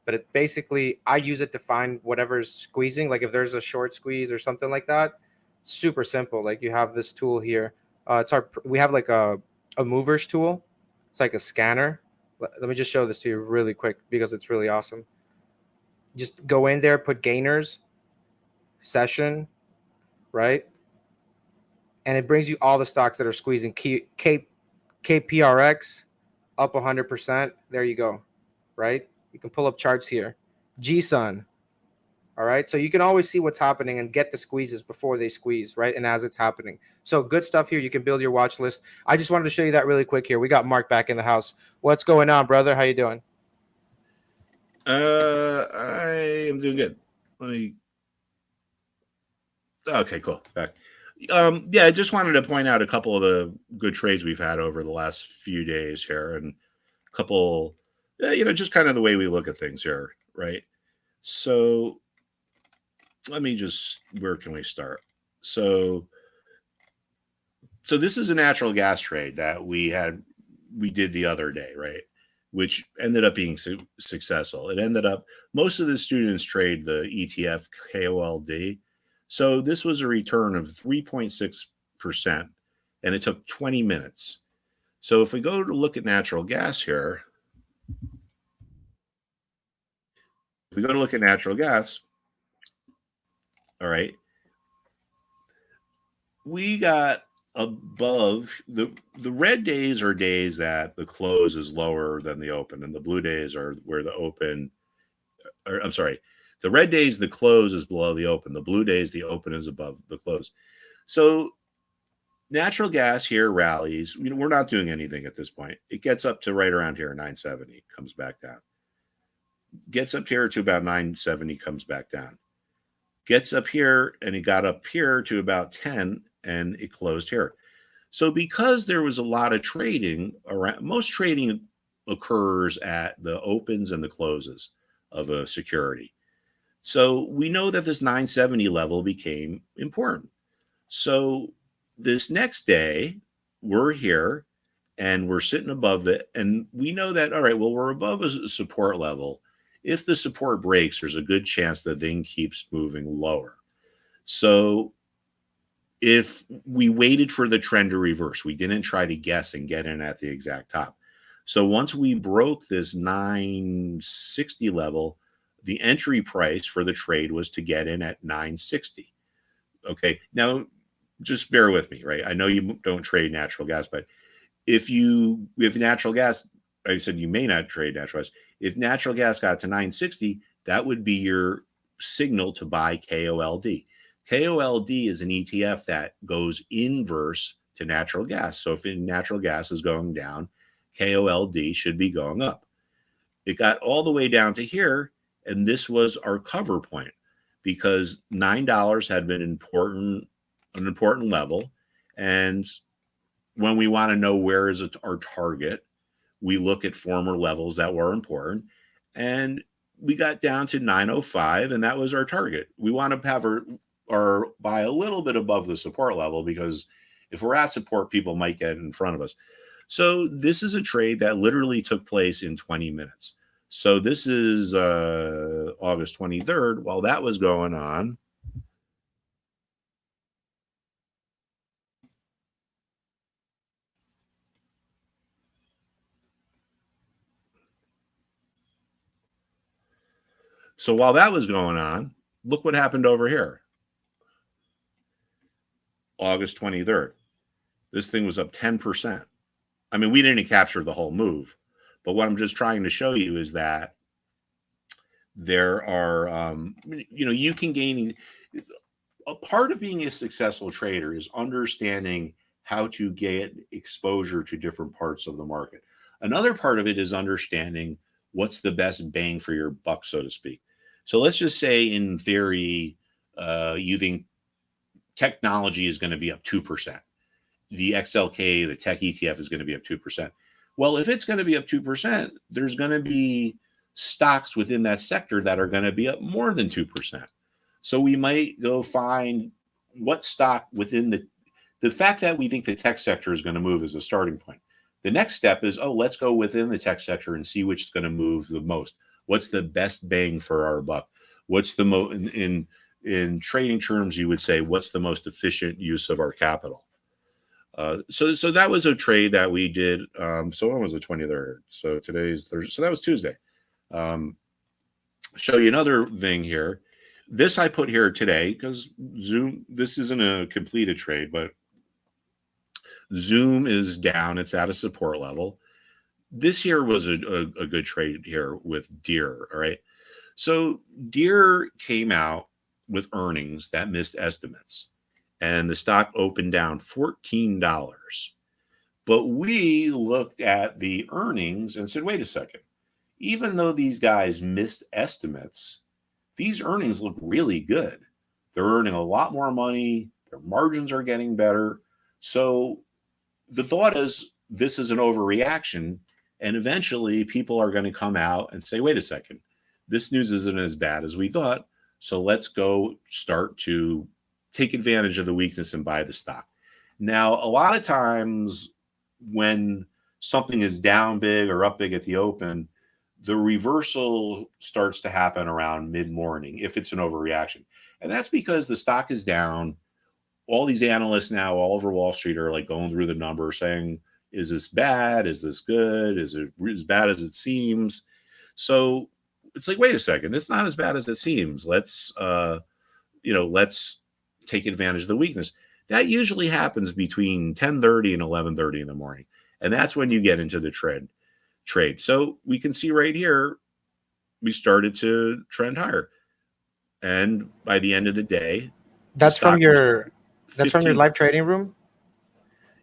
but it basically, I use it to find whatever's squeezing. Like if there's a short squeeze or something like that, it's super simple. Like you have this tool here. We have like a movers tool. It's like a scanner. Let me just show this to you really quick because it's really awesome. Just go in there, put gainers, session, right? And it brings you all the stocks that are squeezing. KPRX up 100%. There you go, right? You can pull up charts here. GSUN, all right? So you can always see what's happening and get the squeezes before they squeeze, right? And as it's happening. So good stuff here. You can build your watch list. I just wanted to show you that really quick here. We got Mark back in the house. What's going on, brother? How you doing? I am doing good. Okay, cool. Back. Yeah, I just wanted to point out a couple of the good trades we've had over the last few days here, and a couple, just kind of the way we look at things here, right? So where can we start? So this is a natural gas trade that we did the other day, right? Which ended up being successful. It ended up, most of the students trade the ETF KOLD. So this was a return of 3.6%, and it took 20 minutes. So if we go to look at natural gas here, all right, we got above the red days are days that the close is lower than the open, and the blue days are where the open, or I'm sorry, the red days, the close is below the open. The blue days, the open is above the close. So natural gas here rallies. We're not doing anything at this point. It gets up to right around here, 970, comes back down. Gets up here to about 970, comes back down. Gets up here, and it got up here to about 10, and it closed here. So because there was a lot of trading around, most trading occurs at the opens and the closes of a security. So we know that this 970 level became important. So this next day, we're here, and we're sitting above it. And we know that, all right, well, we're above a support level. If the support breaks, there's a good chance the thing keeps moving lower. So if we waited for the trend to reverse, we didn't try to guess and get in at the exact top. So once we broke this 960 level, the entry price for the trade was to get in at 960. Okay, now just bear with me, right? I know you don't trade natural gas, but if natural gas, I said you may not trade natural gas. If natural gas got to 960, that would be your signal to buy KOLD. KOLD is an ETF that goes inverse to natural gas. So if natural gas is going down, KOLD should be going up. It got all the way down to here, and this was our cover point because $9 had been an important level. And when we want to know where is our target, we look at former levels that were important. And we got down to 905, and that was our target. We want to have our buy a little bit above the support level, because if we're at support, people might get in front of us. So this is a trade that literally took place in 20 minutes. So this is August 23rd. While that was going on, look what happened over here. August 23rd. This thing was up 10%. I mean, we didn't capture the whole move, but what I'm just trying to show you is that there are, you can gain. A part of being a successful trader is understanding how to get exposure to different parts of the market. Another part of it is understanding what's the best bang for your buck, so to speak. So let's just say, in theory, you think technology is going to be up 2%. The XLK, the tech ETF, is going to be up 2%. Well, if it's going to be up 2%, there's going to be stocks within that sector that are going to be up more than 2%. So we might go find what stock within the fact that we think the tech sector is going to move as a starting point. The next step is, let's go within the tech sector and see which is going to move the most. What's the best bang for our buck? What's the most, in trading terms, you would say, what's the most efficient use of our capital? So that was a trade that we did. So when was the 23rd? So today's Thursday. So that was Tuesday. Show you another thing here. This I put here today because Zoom, this isn't a completed trade, but Zoom is down. It's at a support level. This here was a good trade here with Deere. All right. So Deere came out with earnings that missed estimates, and the stock opened down $14. But we looked at the earnings and said, wait a second, even though these guys missed estimates, these earnings look really good. They're earning a lot more money. Their margins are getting better. So the thought is, this is an overreaction, and eventually people are going to come out and say, wait a second, this news isn't as bad as we thought. So let's go start to take advantage of the weakness and buy the stock. Now, a lot of times when something is down big or up big at the open, the reversal starts to happen around mid-morning if it's an overreaction. And that's because the stock is down. All these analysts now all over Wall Street are like going through the numbers saying, is this bad? Is this good? Is it as bad as it seems? So it's like, wait a second, it's not as bad as it seems. Let's take advantage of the weakness. That usually happens between 10:30 and 11:30 in the morning. And that's when you get into the trade. So we can see right here, we started to trend higher. And by the end of the day, that's from your live trading room?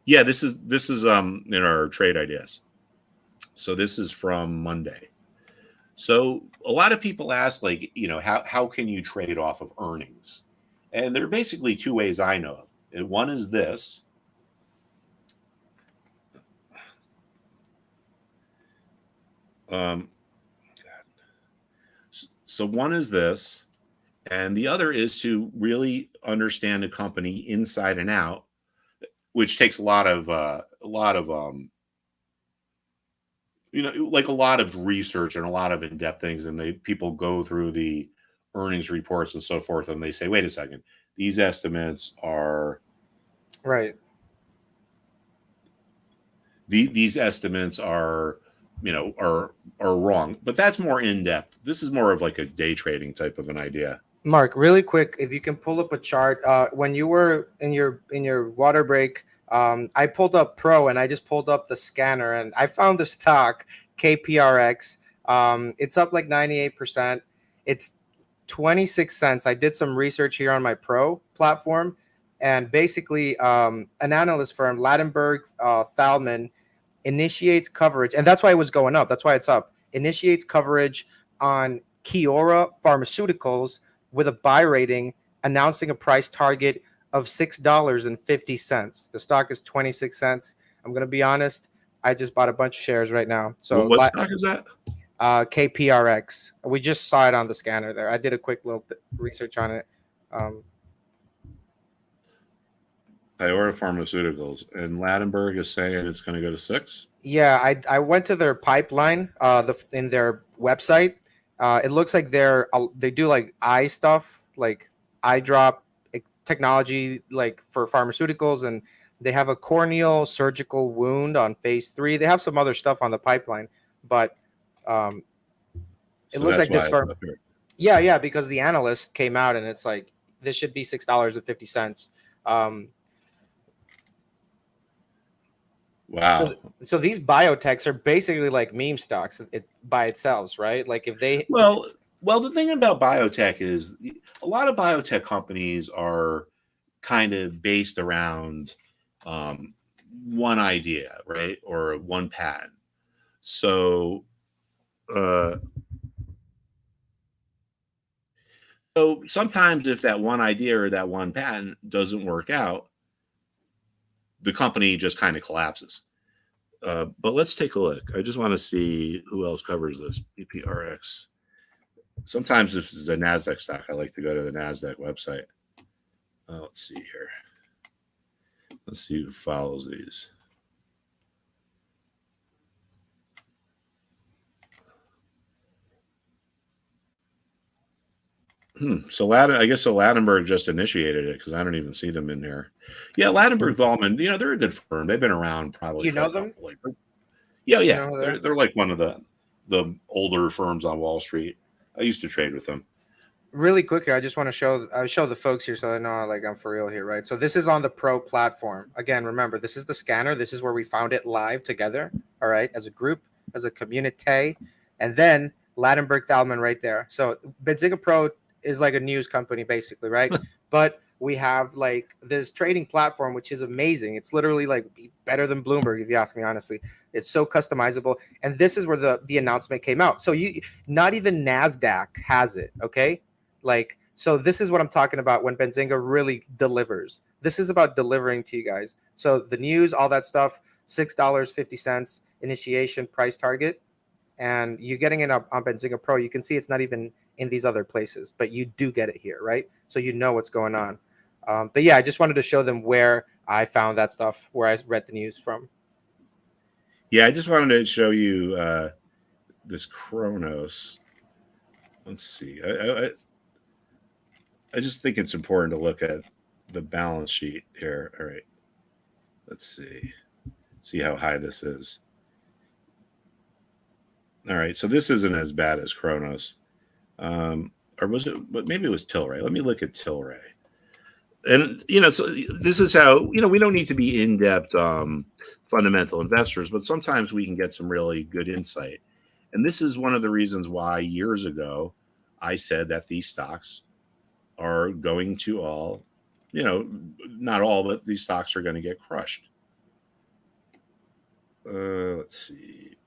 Yeah, this is in our trade ideas. So this is from Monday. So a lot of people ask, like, how can you trade off of earnings? And there are basically two ways I know of. And one is this. So one is this, and the other is to really understand a company inside and out, which takes a lot of like a lot of research and a lot of in-depth things, and people go through the earnings reports and so forth, and they say, wait a second, these estimates are right. These estimates are are wrong. But that's more in-depth. This is more of like a day trading type of an idea. Mark, really quick, if you can pull up a chart. When you were in your water break, I pulled up Pro and I just pulled up the scanner and I found the stock KPRX. It's up like 98%. It's 26 cents. I did some research here on my Pro platform, and basically, an analyst firm, Ladenburg Thalmann, initiates coverage, and that's why it was going up. That's why it's up. Initiates coverage on Kiora Pharmaceuticals with a buy rating, announcing a price target of $6.50. The stock is 26 cents. I'm going to be honest. I just bought a bunch of shares right now. So what stock is that? KPRX. We just saw it on the scanner there. I did a quick little bit research on it. Kiora Pharmaceuticals, and Ladenburg is saying it's going to go to 6. Yeah, I went to their pipeline, in their website. It looks like they do like eye stuff, like eye drop technology, like for pharmaceuticals, and they have a corneal surgical wound on phase 3. They have some other stuff on the pipeline, but it looks like this firm. Yeah, because the analyst came out and it's like this should be $6.50. Wow. So these biotechs are basically like meme stocks by itself, right? Like if they well, the thing about biotech is a lot of biotech companies are kind of based around one idea, right, or one patent. So sometimes if that one idea or that one patent doesn't work out, the company just kind of collapses. But let's take a look. I just want to see who else covers this. BPRX. Sometimes if it's a NASDAQ stock, I like to go to the NASDAQ website. Let's see here. Let's see who follows these. So I guess Ladenburg just initiated it because I don't even see them in here. Yeah, Ladenburg Thalmann, they're a good firm. They've been around probably. You know them? Yeah. You know they're like one of the older firms on Wall Street. I used to trade with them. Really quickly, I just want to show the folks here so they know like I'm for real here, right? So this is on the Pro platform. Again, remember, this is the scanner. This is where we found it live together, all right, as a group, as a community, and then Ladenburg Thalmann right there. So Benzinga Pro is like a news company basically, right? But we have like this trading platform which is amazing. It's literally like better than Bloomberg, if you ask me honestly. It's so customizable, and this is where the announcement came out. So not even NASDAQ has it, okay? Like, so this is what I'm talking about when Benzinga really delivers. This is about delivering to you guys. So the news, all that stuff, $6.50 initiation price target, and you're getting it up on Benzinga Pro. You can see it's not even in these other places, but you do get it here, right? So you know what's going on. But yeah, I just wanted to show them where I found that stuff, where I read the news from. Yeah, I just wanted to show you this Kronos. Let's see. I just think it's important to look at the balance sheet here. All right. Let's see how high this is. All right. So this isn't as bad as Kronos. Or was it? But maybe it was Tilray. Let me look at Tilray. And, so this is how, we don't need to be in-depth fundamental investors, but sometimes we can get some really good insight. And this is one of the reasons why years ago I said that these stocks are going to all, not all, but these stocks are going to get crushed. Let's see.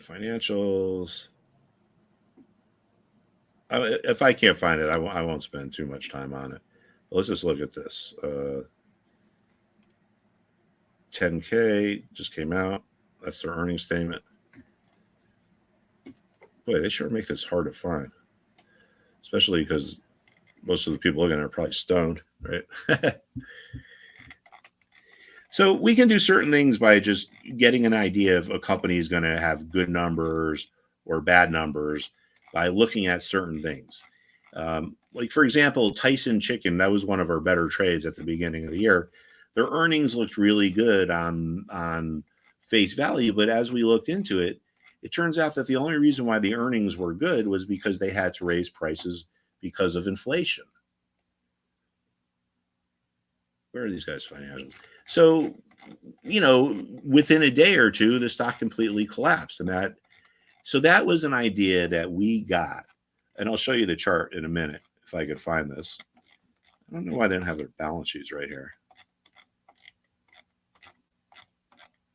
Financials. If I can't find it, I won't spend too much time on it. Let's just look at this. 10K just came out. That's their earnings statement. Boy, they sure make this hard to find, especially because most of the people looking at it are probably stoned, right? So we can do certain things by just getting an idea if a company is going to have good numbers or bad numbers by looking at certain things. Like, for example, Tyson Chicken, that was one of our better trades at the beginning of the year. Their earnings looked really good on face value, but as we looked into it, it turns out that the only reason why the earnings were good was because they had to raise prices because of inflation. Where are these guys' financials? So, within a day or two, the stock completely collapsed. So that was an idea that we got. And I'll show you the chart in a minute if I could find this. I don't know why they don't have their balance sheets right here.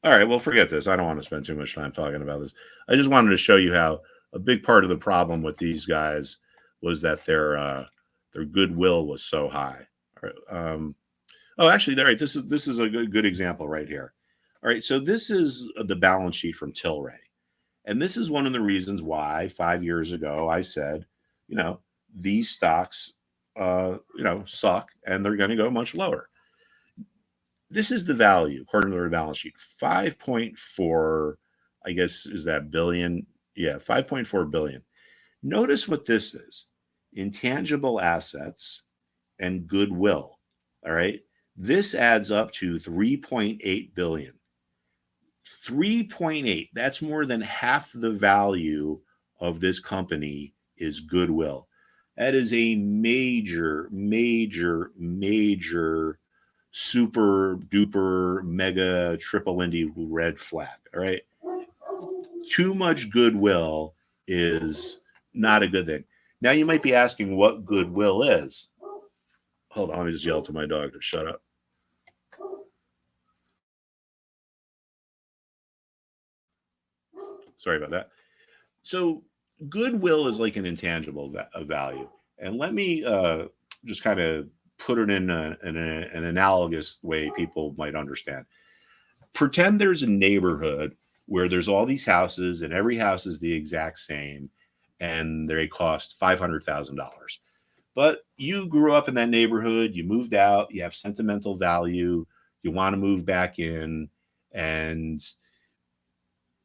All right, well, forget this. I don't want to spend too much time talking about this. I just wanted to show you how a big part of the problem with these guys was that their goodwill was so high. All right, oh, actually, all right. This is a good example right here. All right, so this is the balance sheet from Tilray, and this is one of the reasons why 5 years ago I said, these stocks, suck, and they're going to go much lower. This is the value according to their balance sheet. 5.4, I guess, is that billion? Yeah, 5.4 billion. Notice what this is: intangible assets and goodwill. All right. This adds up to 3.8 billion. 3.8, that's more than half the value of this company is goodwill. That is a major, major, major, super duper mega triple Indy red flag. All right. Too much goodwill is not a good thing. Now you might be asking what goodwill is. Hold on, let me just yell to my dog to shut up. Sorry about that. So goodwill is like an intangible value. And let me just kind of put it in an analogous way people might understand. Pretend there's a neighborhood where there's all these houses and every house is the exact same and they cost $500,000. But you grew up in that neighborhood, you moved out, you have sentimental value, you want to move back in, and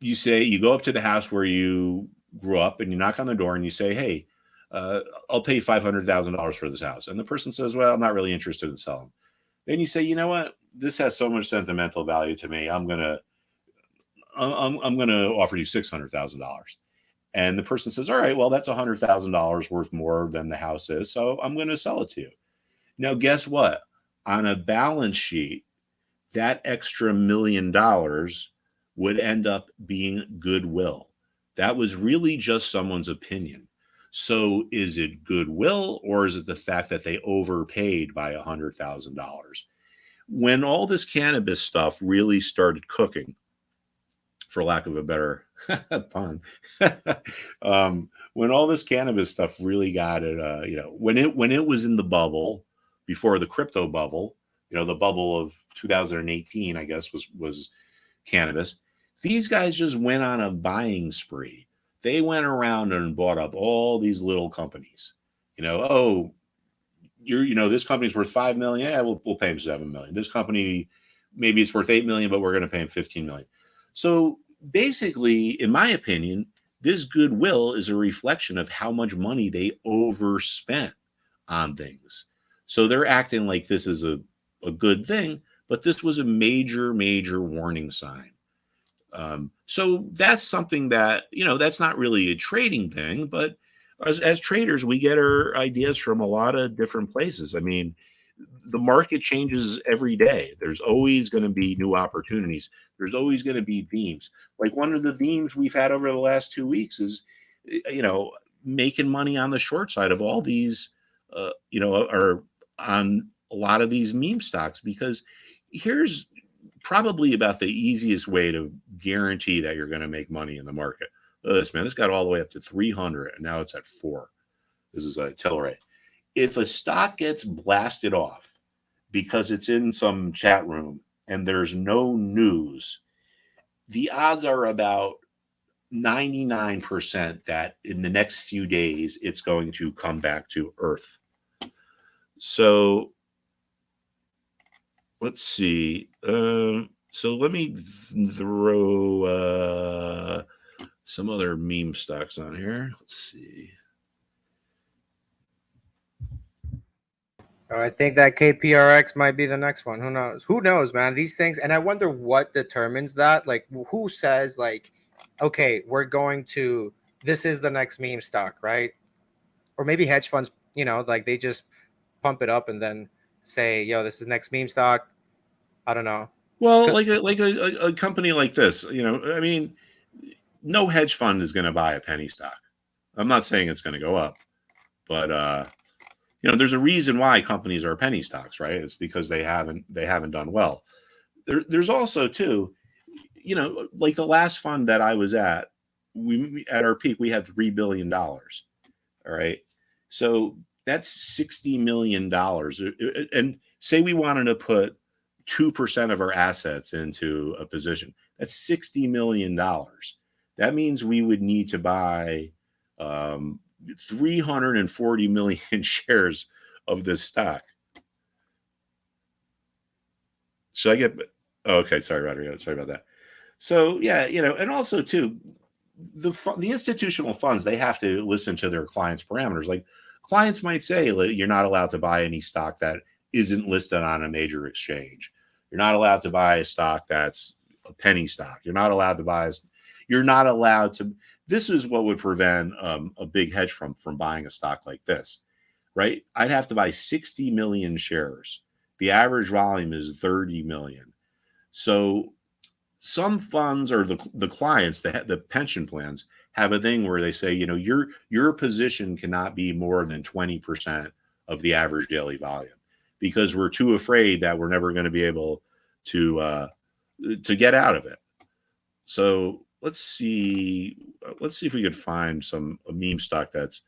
you go up to the house where you grew up and you knock on the door and you say, hey, I'll pay $500,000 for this house. And the person says, well, I'm not really interested in selling. Then you say, you know what? This has so much sentimental value to me. I'm going to offer you $600,000. And the person says, all right, well, that's $100,000 worth more than the house is. So I'm going to sell it to you. Now, guess what? On a balance sheet, that extra $1 million would end up being goodwill. That was really just someone's opinion. So is it goodwill or is it the fact that they overpaid by $100,000? When all this cannabis stuff really started cooking, for lack of a better pun, when all this cannabis stuff really got it, when it was in the bubble before the crypto bubble, the bubble of 2018, I guess was cannabis. These guys just went on a buying spree. They went around and bought up all these little companies. This company's worth $5 million. Yeah, we'll pay him $7 million. This company, maybe it's worth $8 million, but we're going to pay him $15 million. So basically, in my opinion, this goodwill is a reflection of how much money they overspent on things. So they're acting like this is a good thing, but this was a major, major warning sign. So that's something that, that's not really a trading thing, but as traders, we get our ideas from a lot of different places. I mean, the market changes every day. There's always going to be new opportunities. There's always going to be themes. Like one of the themes we've had over the last 2 weeks is, making money on the short side of all these, or on a lot of these meme stocks, because here's probably about the easiest way to guarantee that you're going to make money in the market. Look at this, man. This got all the way up to 300 and now it's at 4. This is a Tilray. If a stock gets blasted off because it's in some chat room and there's no news, the odds are about 99% that in the next few days it's going to come back to earth. So let's see. So let me throw some other meme stocks on here. Let's see. I think that KPRX might be the next one. Who knows? Who knows, man? These things, and I wonder what determines that. Like, who says, like, okay, we're going to, this is the next meme stock, right? Or maybe hedge funds, like they just pump it up and then say, yo, this is the next meme stock. I don't know. Well, like a company like this, I mean, no hedge fund is going to buy a penny stock. I'm not saying it's going to go up, but there's a reason why companies are penny stocks, right? It's because they haven't done well. There's also too, like the last fund that I was at, we at our peak we had $3 billion. All right, so that's $60 million, and say we wanted to put 2% of our assets into a position, that's $60 million. That means we would need to buy 340 million shares of this stock. So I get, okay, sorry, Rodrigo, sorry about that. So yeah, and also too, the institutional funds, they have to listen to their clients' parameters. Like clients might say, you're not allowed to buy any stock that isn't listed on a major exchange. You're not allowed to buy a stock that's a penny stock. You're not allowed to. This is what would prevent a big hedge fund from buying a stock like this, right? I'd have to buy 60 million shares. The average volume is 30 million. So some funds or the clients, the pension plans have a thing where they say, your position cannot be more than 20% of the average daily volume, because we're too afraid that we're never going to be able to get out of it. So let's see if we could find a meme stock that's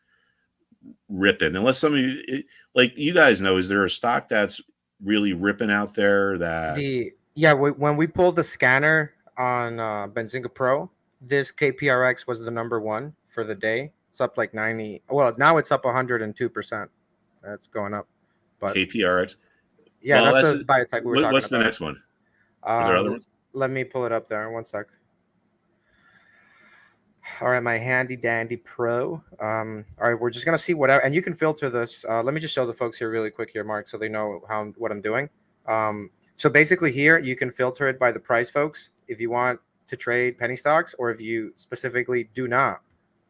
ripping. Unless some of you, like you guys know, is there a stock that's really ripping out there that when we pulled the scanner on Benzinga Pro, this KPRX was the number one for the day. It's up like 90. Well, now it's up 102%. That's going up. But KPRX. Yeah, well, that's the Biotech we were talking about. What's the next one? Are there other ones? Let me pull it up there. One sec. All right, my handy dandy Pro. All right, we're just gonna see whatever, and you can filter this. Let me just show the folks here really quick here, Mark, so they know what I'm doing. So basically here you can filter it by the price, folks, if you want to trade penny stocks, or if you specifically do not,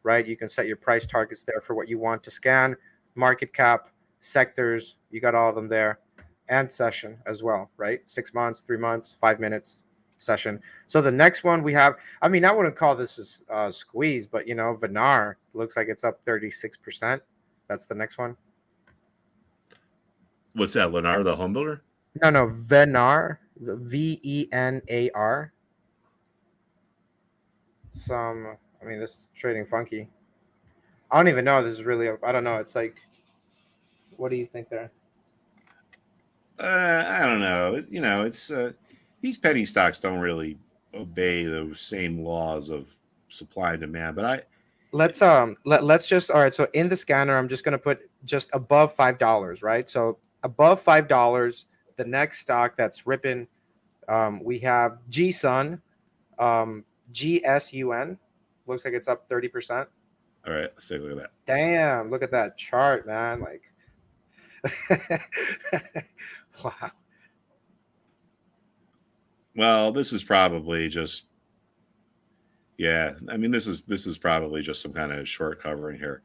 right? You can set your price targets there for what you want to scan, market cap, sectors, you got all of them there, and session as well, right? 6 months, 3 months, 5 minutes session. So the next one we have, I mean, I wouldn't call this a squeeze, but Venar looks like it's up 36%. That's the next one. What's that, Lennar, the home builder? No, Venar, VENAR. This is trading funky. I don't even know if this is really, I don't know. It's like, what do you think there? I don't know. It's these penny stocks don't really obey the same laws of supply and demand. But let's just, all right. So in the scanner, I'm just gonna put just above $5, right? So above $5, the next stock that's ripping, we have GSUN, GSUN. Looks like it's up 30%. All right, let's take a look at that. Damn, look at that chart, man. Like, wow. Well, this is probably just, yeah. I mean, this is probably just some kind of short covering here.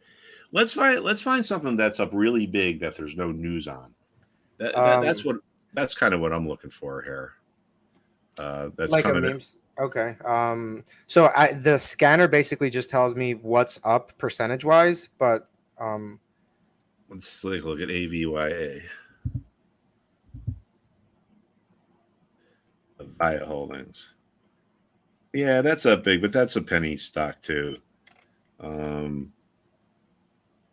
Let's find something that's up really big that there's no news on. That's kind of what I'm looking for here. That's like coming a meme. Okay. So the scanner basically just tells me what's up percentage wise, but let's take a look at AVYA. Biotech Holdings. Yeah, that's up big, but that's a penny stock too.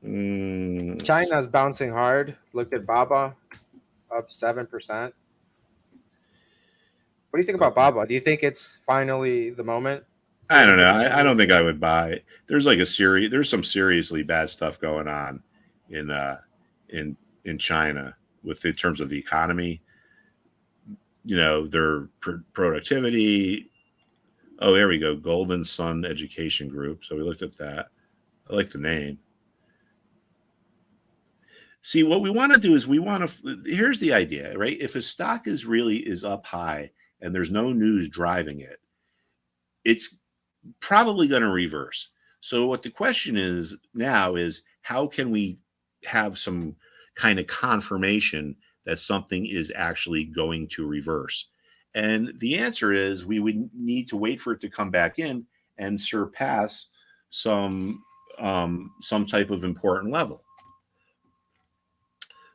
China's bouncing hard. Look at BABA, up 7%. What do you think about BABA? Do you think it's finally the moment? I don't know. I don't think I would buy. There's some seriously bad stuff going on in China in terms of the economy. their productivity. Oh, here we go. Golden Sun Education Group. So we looked at that. I like the name. See, what we want to do is here's the idea, right? If a stock is up high and there's no news driving it, it's probably going to reverse. So what the question is now is how can we have some kind of confirmation that something is actually going to reverse? And the answer is we would need to wait for it to come back in and surpass some type of important level.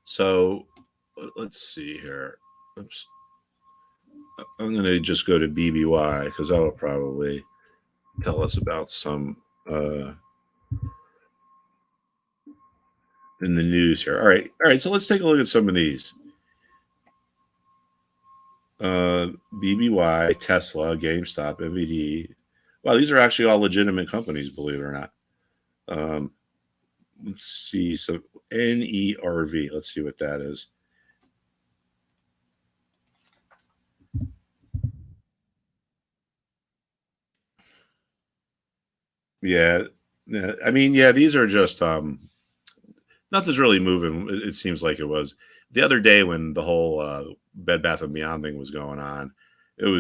So let's see here. Oops. I'm going to just go to BBY because that'll probably tell us about some in the news here. All right. So let's take a look at some of these. BBY, Tesla, GameStop, NVD. Wow, these are actually all legitimate companies, believe it or not. Let's see. So NERV. Let's see what that is. Yeah. I mean, yeah, these are just nothing's really moving. It seems like it was the other day when the whole Bed Bath and Beyond thing was going on. There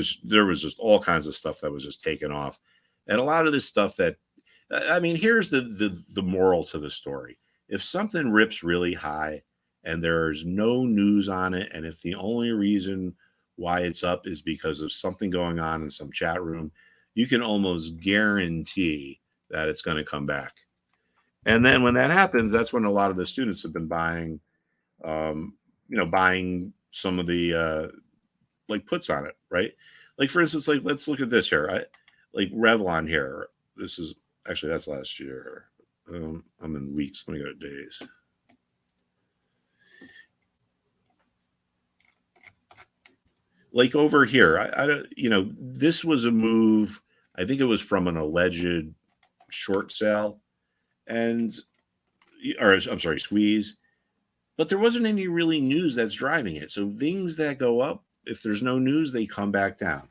was just all kinds of stuff that was just taken off, and a lot of this stuff that, I mean, here's the moral to the story. If something rips really high and there's no news on it, and if the only reason why it's up is because of something going on in some chat room, you can almost guarantee that it's going to come back. And then when that happens, that's when a lot of the students have been buying, buying some of the like puts on it, right? Like for instance, like let's look at this here. Like Revlon here. This is actually that's last year. I'm in weeks. Let me go to days. Like over here, I don't. This was a move. I think it was from an alleged short sale, squeeze, but there wasn't any really news that's driving it. So things that go up, if there's no news, they come back down.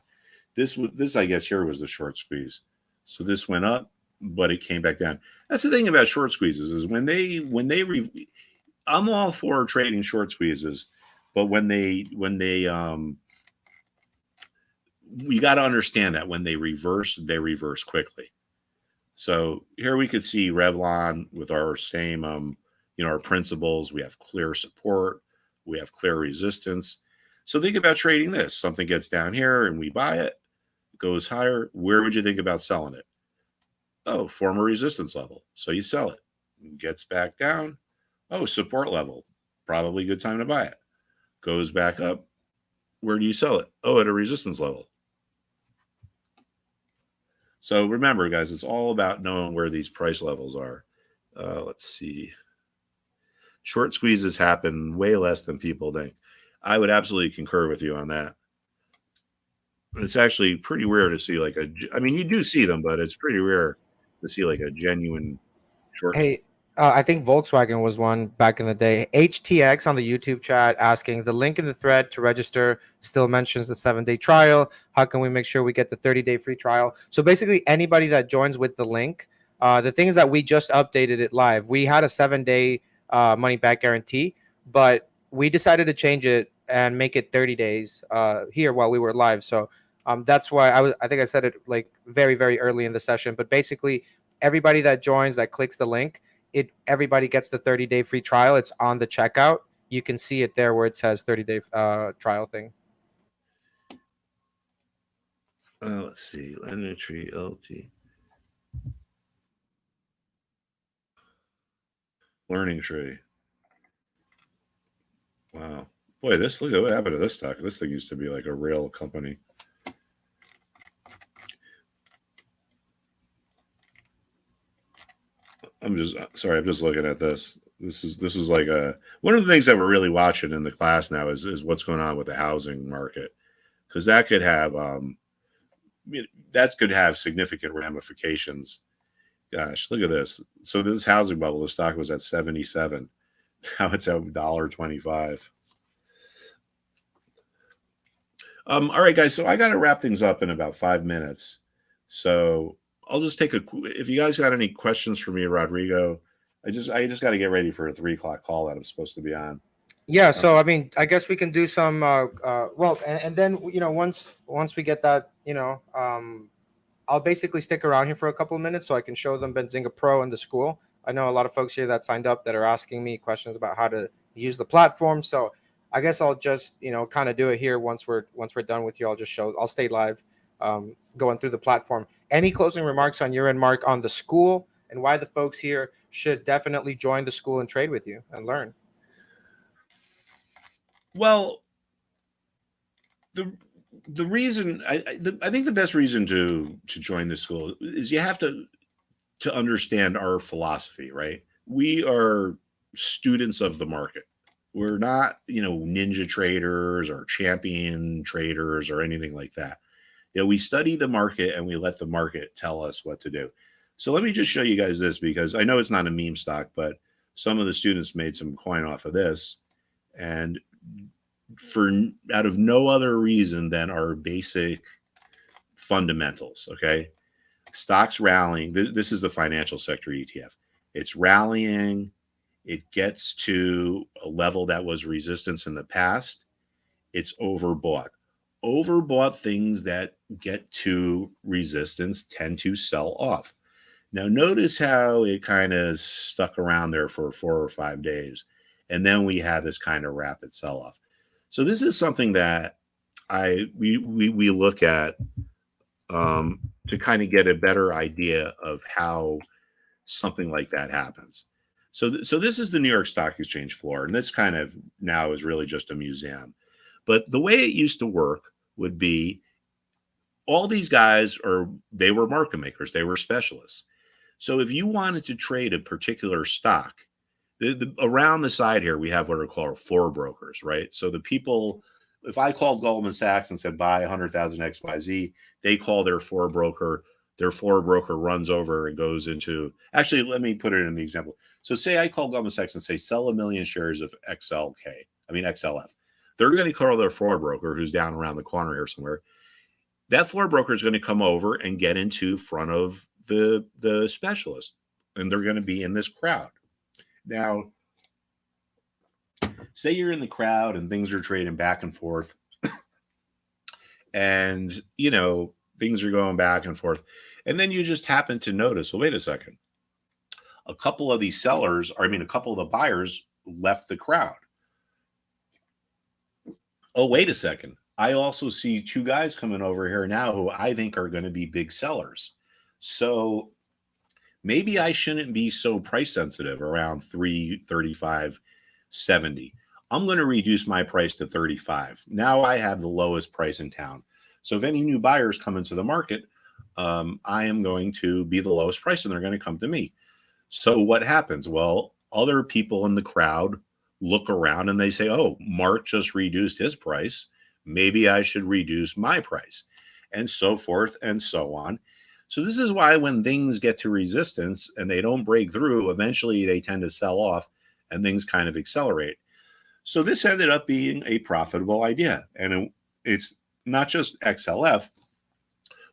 This I guess here was the short squeeze. So this went up, but it came back down. That's the thing about short squeezes is I'm all for trading short squeezes, but we got to understand that when they reverse quickly. So here we could see Revlon with our same, our principles. We have clear support. We have clear resistance. So think about trading this. Something gets down here and we buy it, goes higher. Where would you think about selling it? Oh, former resistance level. So you sell it. Gets back down. Oh, support level. Probably good time to buy it. Goes back up. Where do you sell it? Oh, at a resistance level. So remember, guys, it's all about knowing where these price levels are. Let's see. Short squeezes happen way less than people think. I would absolutely concur with you on that. It's actually pretty rare to see you do see them, but it's pretty rare to see like a genuine short. Hey, I think Volkswagen was one back in the day. HTX on the YouTube chat asking, the link in the thread to register still mentions the 7-day trial. How can we make sure we get the 30-day free trial? So basically anybody that joins with the link, the thing is that we just updated it live. We had a 7-day money back guarantee, but we decided to change it and make it 30 days here while we were live. So that's why I think I said it like very, very early in the session, but basically everybody that joins that clicks the link, everybody gets the 30-day free trial. It's on the checkout. You can see it there where it says 30-day trial thing. Let's see. Learning Tree LT. Learning Tree. Wow. Boy, look at what happened to this stock. This thing used to be like a real company. I'm just looking at this. This is like one of the things that we're really watching in the class now is what's going on with the housing market, because that could have significant ramifications. Gosh, look at this. So this housing bubble, the stock was at 77. Now it's at $1.25. All right, guys. So I got to wrap things up in about 5 minutes. So I'll just take if you guys got any questions for me, Rodrigo, I just got to get ready for a 3 o'clock call that I'm supposed to be on. Yeah, so I mean, I guess we can do some well, and then once we get that, I'll basically stick around here for a couple of minutes so I can show them Benzinga Pro in the school. I know a lot of folks here that signed up that are asking me questions about how to use the platform. So I guess I'll just, kind of do it here once we're done with you. I'll stay live, going through the platform. Any closing remarks on your end, Mark, on the school and why the folks here should definitely join the school and trade with you and learn? Well, the reason I think the best reason to join the school is you have to understand our philosophy, right? We are students of the market. We're not, ninja traders or champion traders or anything like that. We study the market and we let the market tell us what to do. So let me just show you guys this, because I know it's not a meme stock, but some of the students made some coin off of this, and for out of no other reason than our basic fundamentals. Okay. Stocks rallying. This is the financial sector ETF. It's rallying. It gets to a level that was resistance in the past. It's overbought. Overbought things that get to resistance tend to sell off. Now, notice how it kind of stuck around there for 4 or 5 days. And then we had this kind of rapid sell off. So this is something that we look at to kind of get a better idea of how something like that happens. So this is the New York Stock Exchange floor, and this kind of now is really just a museum. But the way it used to work would be all these guys they were market makers, they were specialists. So if you wanted to trade a particular stock, around the side here, we have what are called floor brokers, right? So the people, if I called Goldman Sachs and said buy 100,000 XYZ, they call their floor broker. Their floor broker runs over and goes into, actually, let me put it in the example. So say I call Goldman Sachs and say sell 1 million shares of XLF. They're going to call their floor broker, who's down around the corner here somewhere. That floor broker is going to come over and get into front of the specialist, and they're going to be in this crowd. Now, say you're in the crowd and things are trading back and forth, and things are going back and forth, and then you just happen to notice, well, wait a second, a couple of these sellers, a couple of the buyers left the crowd. Oh, wait a second, I also see 2 guys coming over here now who I think are going to be big sellers. So maybe I shouldn't be so price sensitive around 335.70. I'm going to reduce my price to 35. Now I have the lowest price in town. So if any new buyers come into the market, I am going to be the lowest price and they're going to come to me. So what happens? Well, other people in the crowd look around and they say, oh, Mark just reduced his price. Maybe I should reduce my price, and so forth and so on. So this is why when things get to resistance and they don't break through, eventually they tend to sell off and things kind of accelerate. So this ended up being a profitable idea. And it's not just XLF.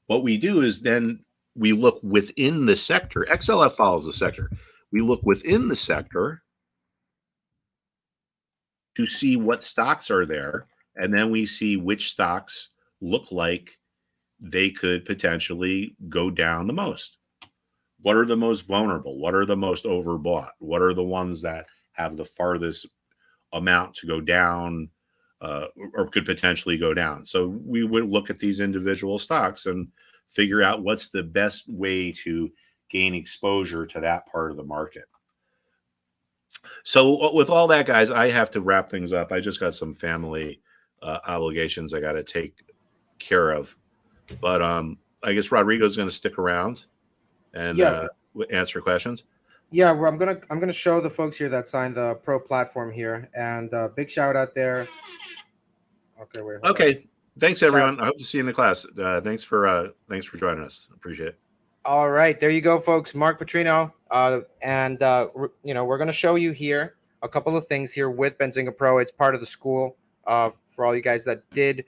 What we do is then we look within the sector. XLF follows the sector. We look within the sector to see what stocks are there. And then we see which stocks look like they could potentially go down the most. What are the most vulnerable? What are the most overbought? What are the ones that have the farthest amount to go down or could potentially go down? So we would look at these individual stocks and figure out what's the best way to gain exposure to that part of the market. So with all that, guys, I have to wrap things up. I just got some family obligations I got to take care of. But I guess Rodrigo's going to stick around and answer questions. Yeah, well, I'm gonna show the folks here that signed the pro platform here, and big shout out there. Okay, wait. Okay, on. Thanks everyone. I hope to see you in the class. Thanks for joining us. Appreciate it. All right, there you go, folks. Mark Petrino, and we're gonna show you here a couple of things here with Benzinga Pro. It's part of the school for all you guys that did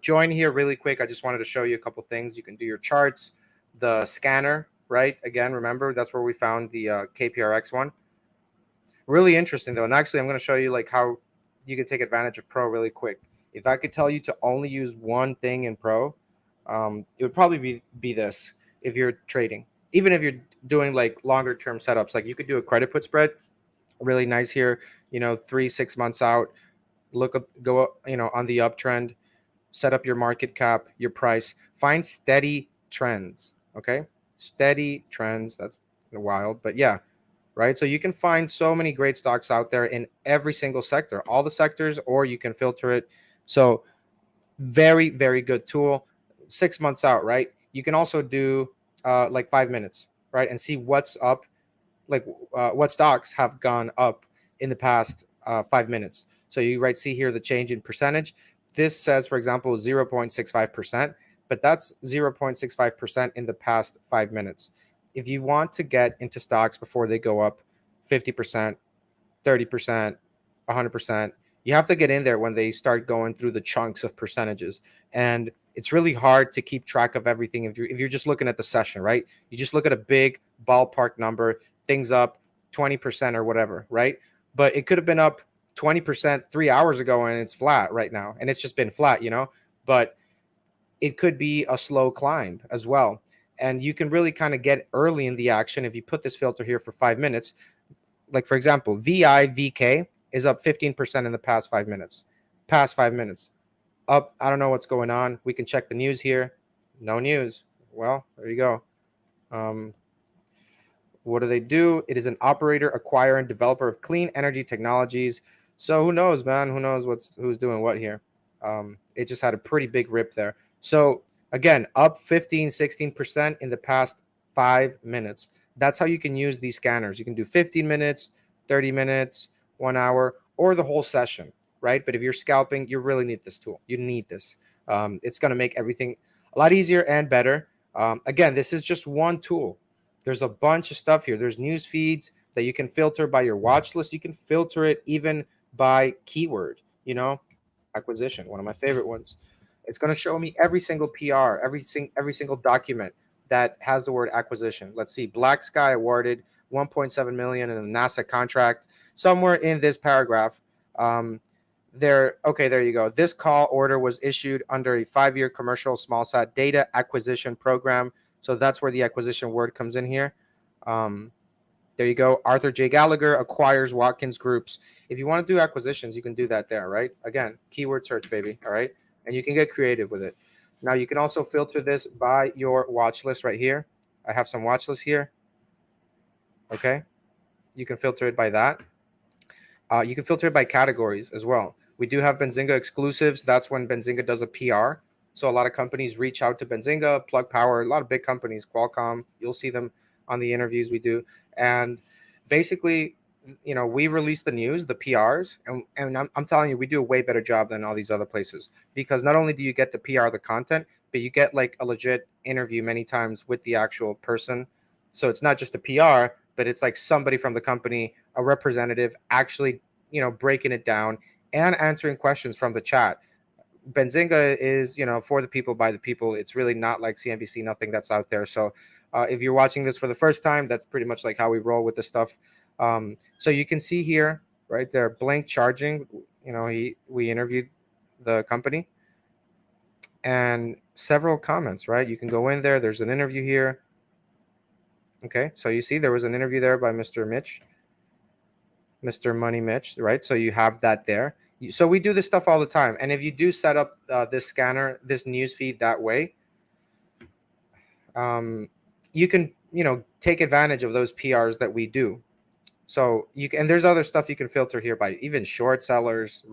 Join here really quick. I just wanted to show you a couple things. You can do your charts, the scanner, right? Again, remember that's where we found the KPRX one. Really interesting though. And actually, I'm going to show you like how you can take advantage of Pro really quick. If I could tell you to only use one thing in Pro, it would probably be this. If you're trading, even if you're doing like longer term setups, like you could do a credit put spread, really nice here. 3-6 months out. Look up, go up, on the uptrend. Set up your market cap, your price. Find steady trends. Okay, steady trends. That's wild, but yeah. Right. So you can find so many great stocks out there in every single sector, all the sectors, or you can filter it. So very, very good tool. 6 months out, right? You can also do like 5 minutes, right? And see what's up, like what stocks have gone up in the past 5 minutes. So you see here the change in percentage. This says, for example, 0.65%, but that's 0.65% in the past 5 minutes. If you want to get into stocks before they go up 50%, 30%, 100%, you have to get in there when they start going through the chunks of percentages. And it's really hard to keep track of everything if you're just looking at the session, right? You just look at a big ballpark number, things up 20% or whatever, right? But it could have been up 20% 3 hours ago and it's flat right now. And it's just been flat, but it could be a slow climb as well. And you can really kind of get early in the action if you put this filter here for 5 minutes. Like, for example, VIVK is up 15% in the past 5 minutes. Past 5 minutes. Up, I don't know what's going on. We can check the news here. No news. Well, there you go. What do they do? It is an operator, acquirer, and developer of clean energy technologies. So who knows, man? Who knows who's doing what here? It just had a pretty big rip there. So again, up 15, 16% in the past 5 minutes. That's how you can use these scanners. You can do 15 minutes, 30 minutes, 1 hour, or the whole session, right? But if you're scalping, you really need this tool. You need this. It's going to make everything a lot easier and better. Again, this is just one tool. There's a bunch of stuff here. There's news feeds that you can filter by your watch list. You can filter it even by keyword, acquisition, one of my favorite ones. It's going to show me every single PR, every single document that has the word acquisition. Let's see. Black Sky awarded 1.7 million in a NASA contract. Somewhere in this paragraph, there you go. This call order was issued under a 5-year commercial smallsat data acquisition program. So that's where the acquisition word comes in here. There you go. Arthur J. Gallagher acquires Watkins Groups. If you want to do acquisitions, you can do that there, right? Again, keyword search, baby. All right. And you can get creative with it. Now, you can also filter this by your watch list right here. I have some watch lists here. Okay. You can filter it by that. You can filter it by categories as well. We do have Benzinga exclusives. That's when Benzinga does a PR. So a lot of companies reach out to Benzinga, Plug Power, a lot of big companies, Qualcomm. You'll see them on the interviews we do. And basically, we release the news, the PRs, and I'm telling you, we do a way better job than all these other places, because not only do you get the PR, the content, but you get like a legit interview many times with the actual person. So it's not just a PR, but it's like somebody from the company, a representative, actually, breaking it down and answering questions from the chat. Benzinga is, for the people, by the people. It's really not like CNBC, nothing that's out there. So if you're watching this for the first time, that's pretty much like how we roll with this stuff. So you can see here, right there, Blink Charging, we interviewed the company and several comments, right? You can go in there. There's an interview here. Okay. So you see there was an interview there by Mr. Money Mitch, right? So you have that there. So we do this stuff all the time. And if you do set up this scanner, this news feed that way, you can, take advantage of those PRs that we do. So and there's other stuff you can filter here by even short sellers,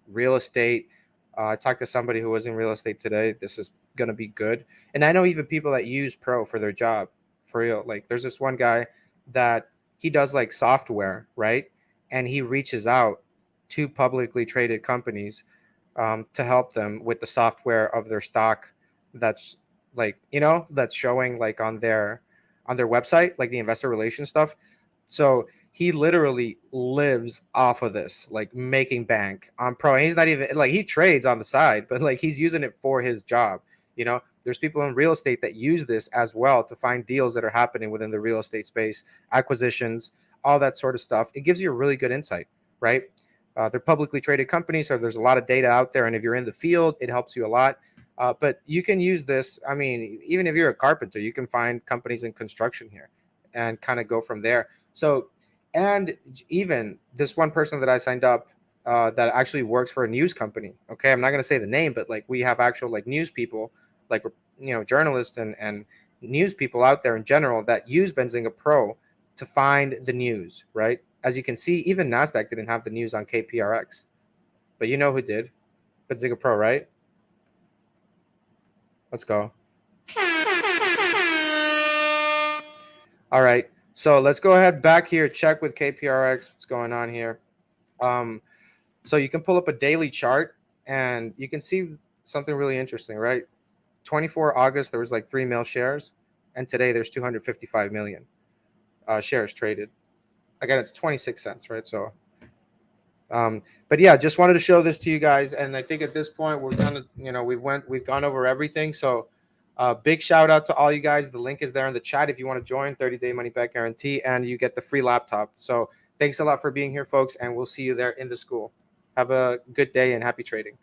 real estate. I talked to somebody who was in real estate today. This is going to be good. And I know even people that use Pro for their job, for real. Like there's this one guy that he does like software, right? And he reaches out to publicly traded companies to help them with the software of their stock that's like, that's showing like on their website, like the investor relations stuff. So he literally lives off of this, like making bank on Pro. And he's not even like, he trades on the side, but like he's using it for his job. You know, there's people in real estate that use this as well to find deals that are happening within the real estate space, acquisitions, all that sort of stuff. It gives you a really good insight, right? They're publicly traded companies, so there's a lot of data out there. And if you're in the field, it helps you a lot. But you can use this. I mean, even if you're a carpenter, you can find companies in construction here and kind of go from there. So, and even this one person that I signed up that actually works for a news company. Okay, I'm not going to say the name, but like we have actual like news people, like, you know, journalists and news people out there in general that use Benzinga Pro to find the news, right? As you can see, even NASDAQ didn't have the news on KPRX, but you know who did? Benzinga Pro, right? Let's go. All right, so let's go ahead back here, check with KPRX what's going on here. So you can pull up a daily chart and you can see something really interesting, right? 24 August, there was like 3 mil shares, and today there's 255 million shares traded. Again, it's 26 cents, right? So, but yeah, just wanted to show this to you guys. And I think at this point we're gonna, you know, we've gone over everything. So, big shout out to all you guys. The link is there in the chat if you want to join. 30-day money back guarantee, and you get the free laptop. So, thanks a lot for being here, folks, and we'll see you there in the school. Have a good day and happy trading.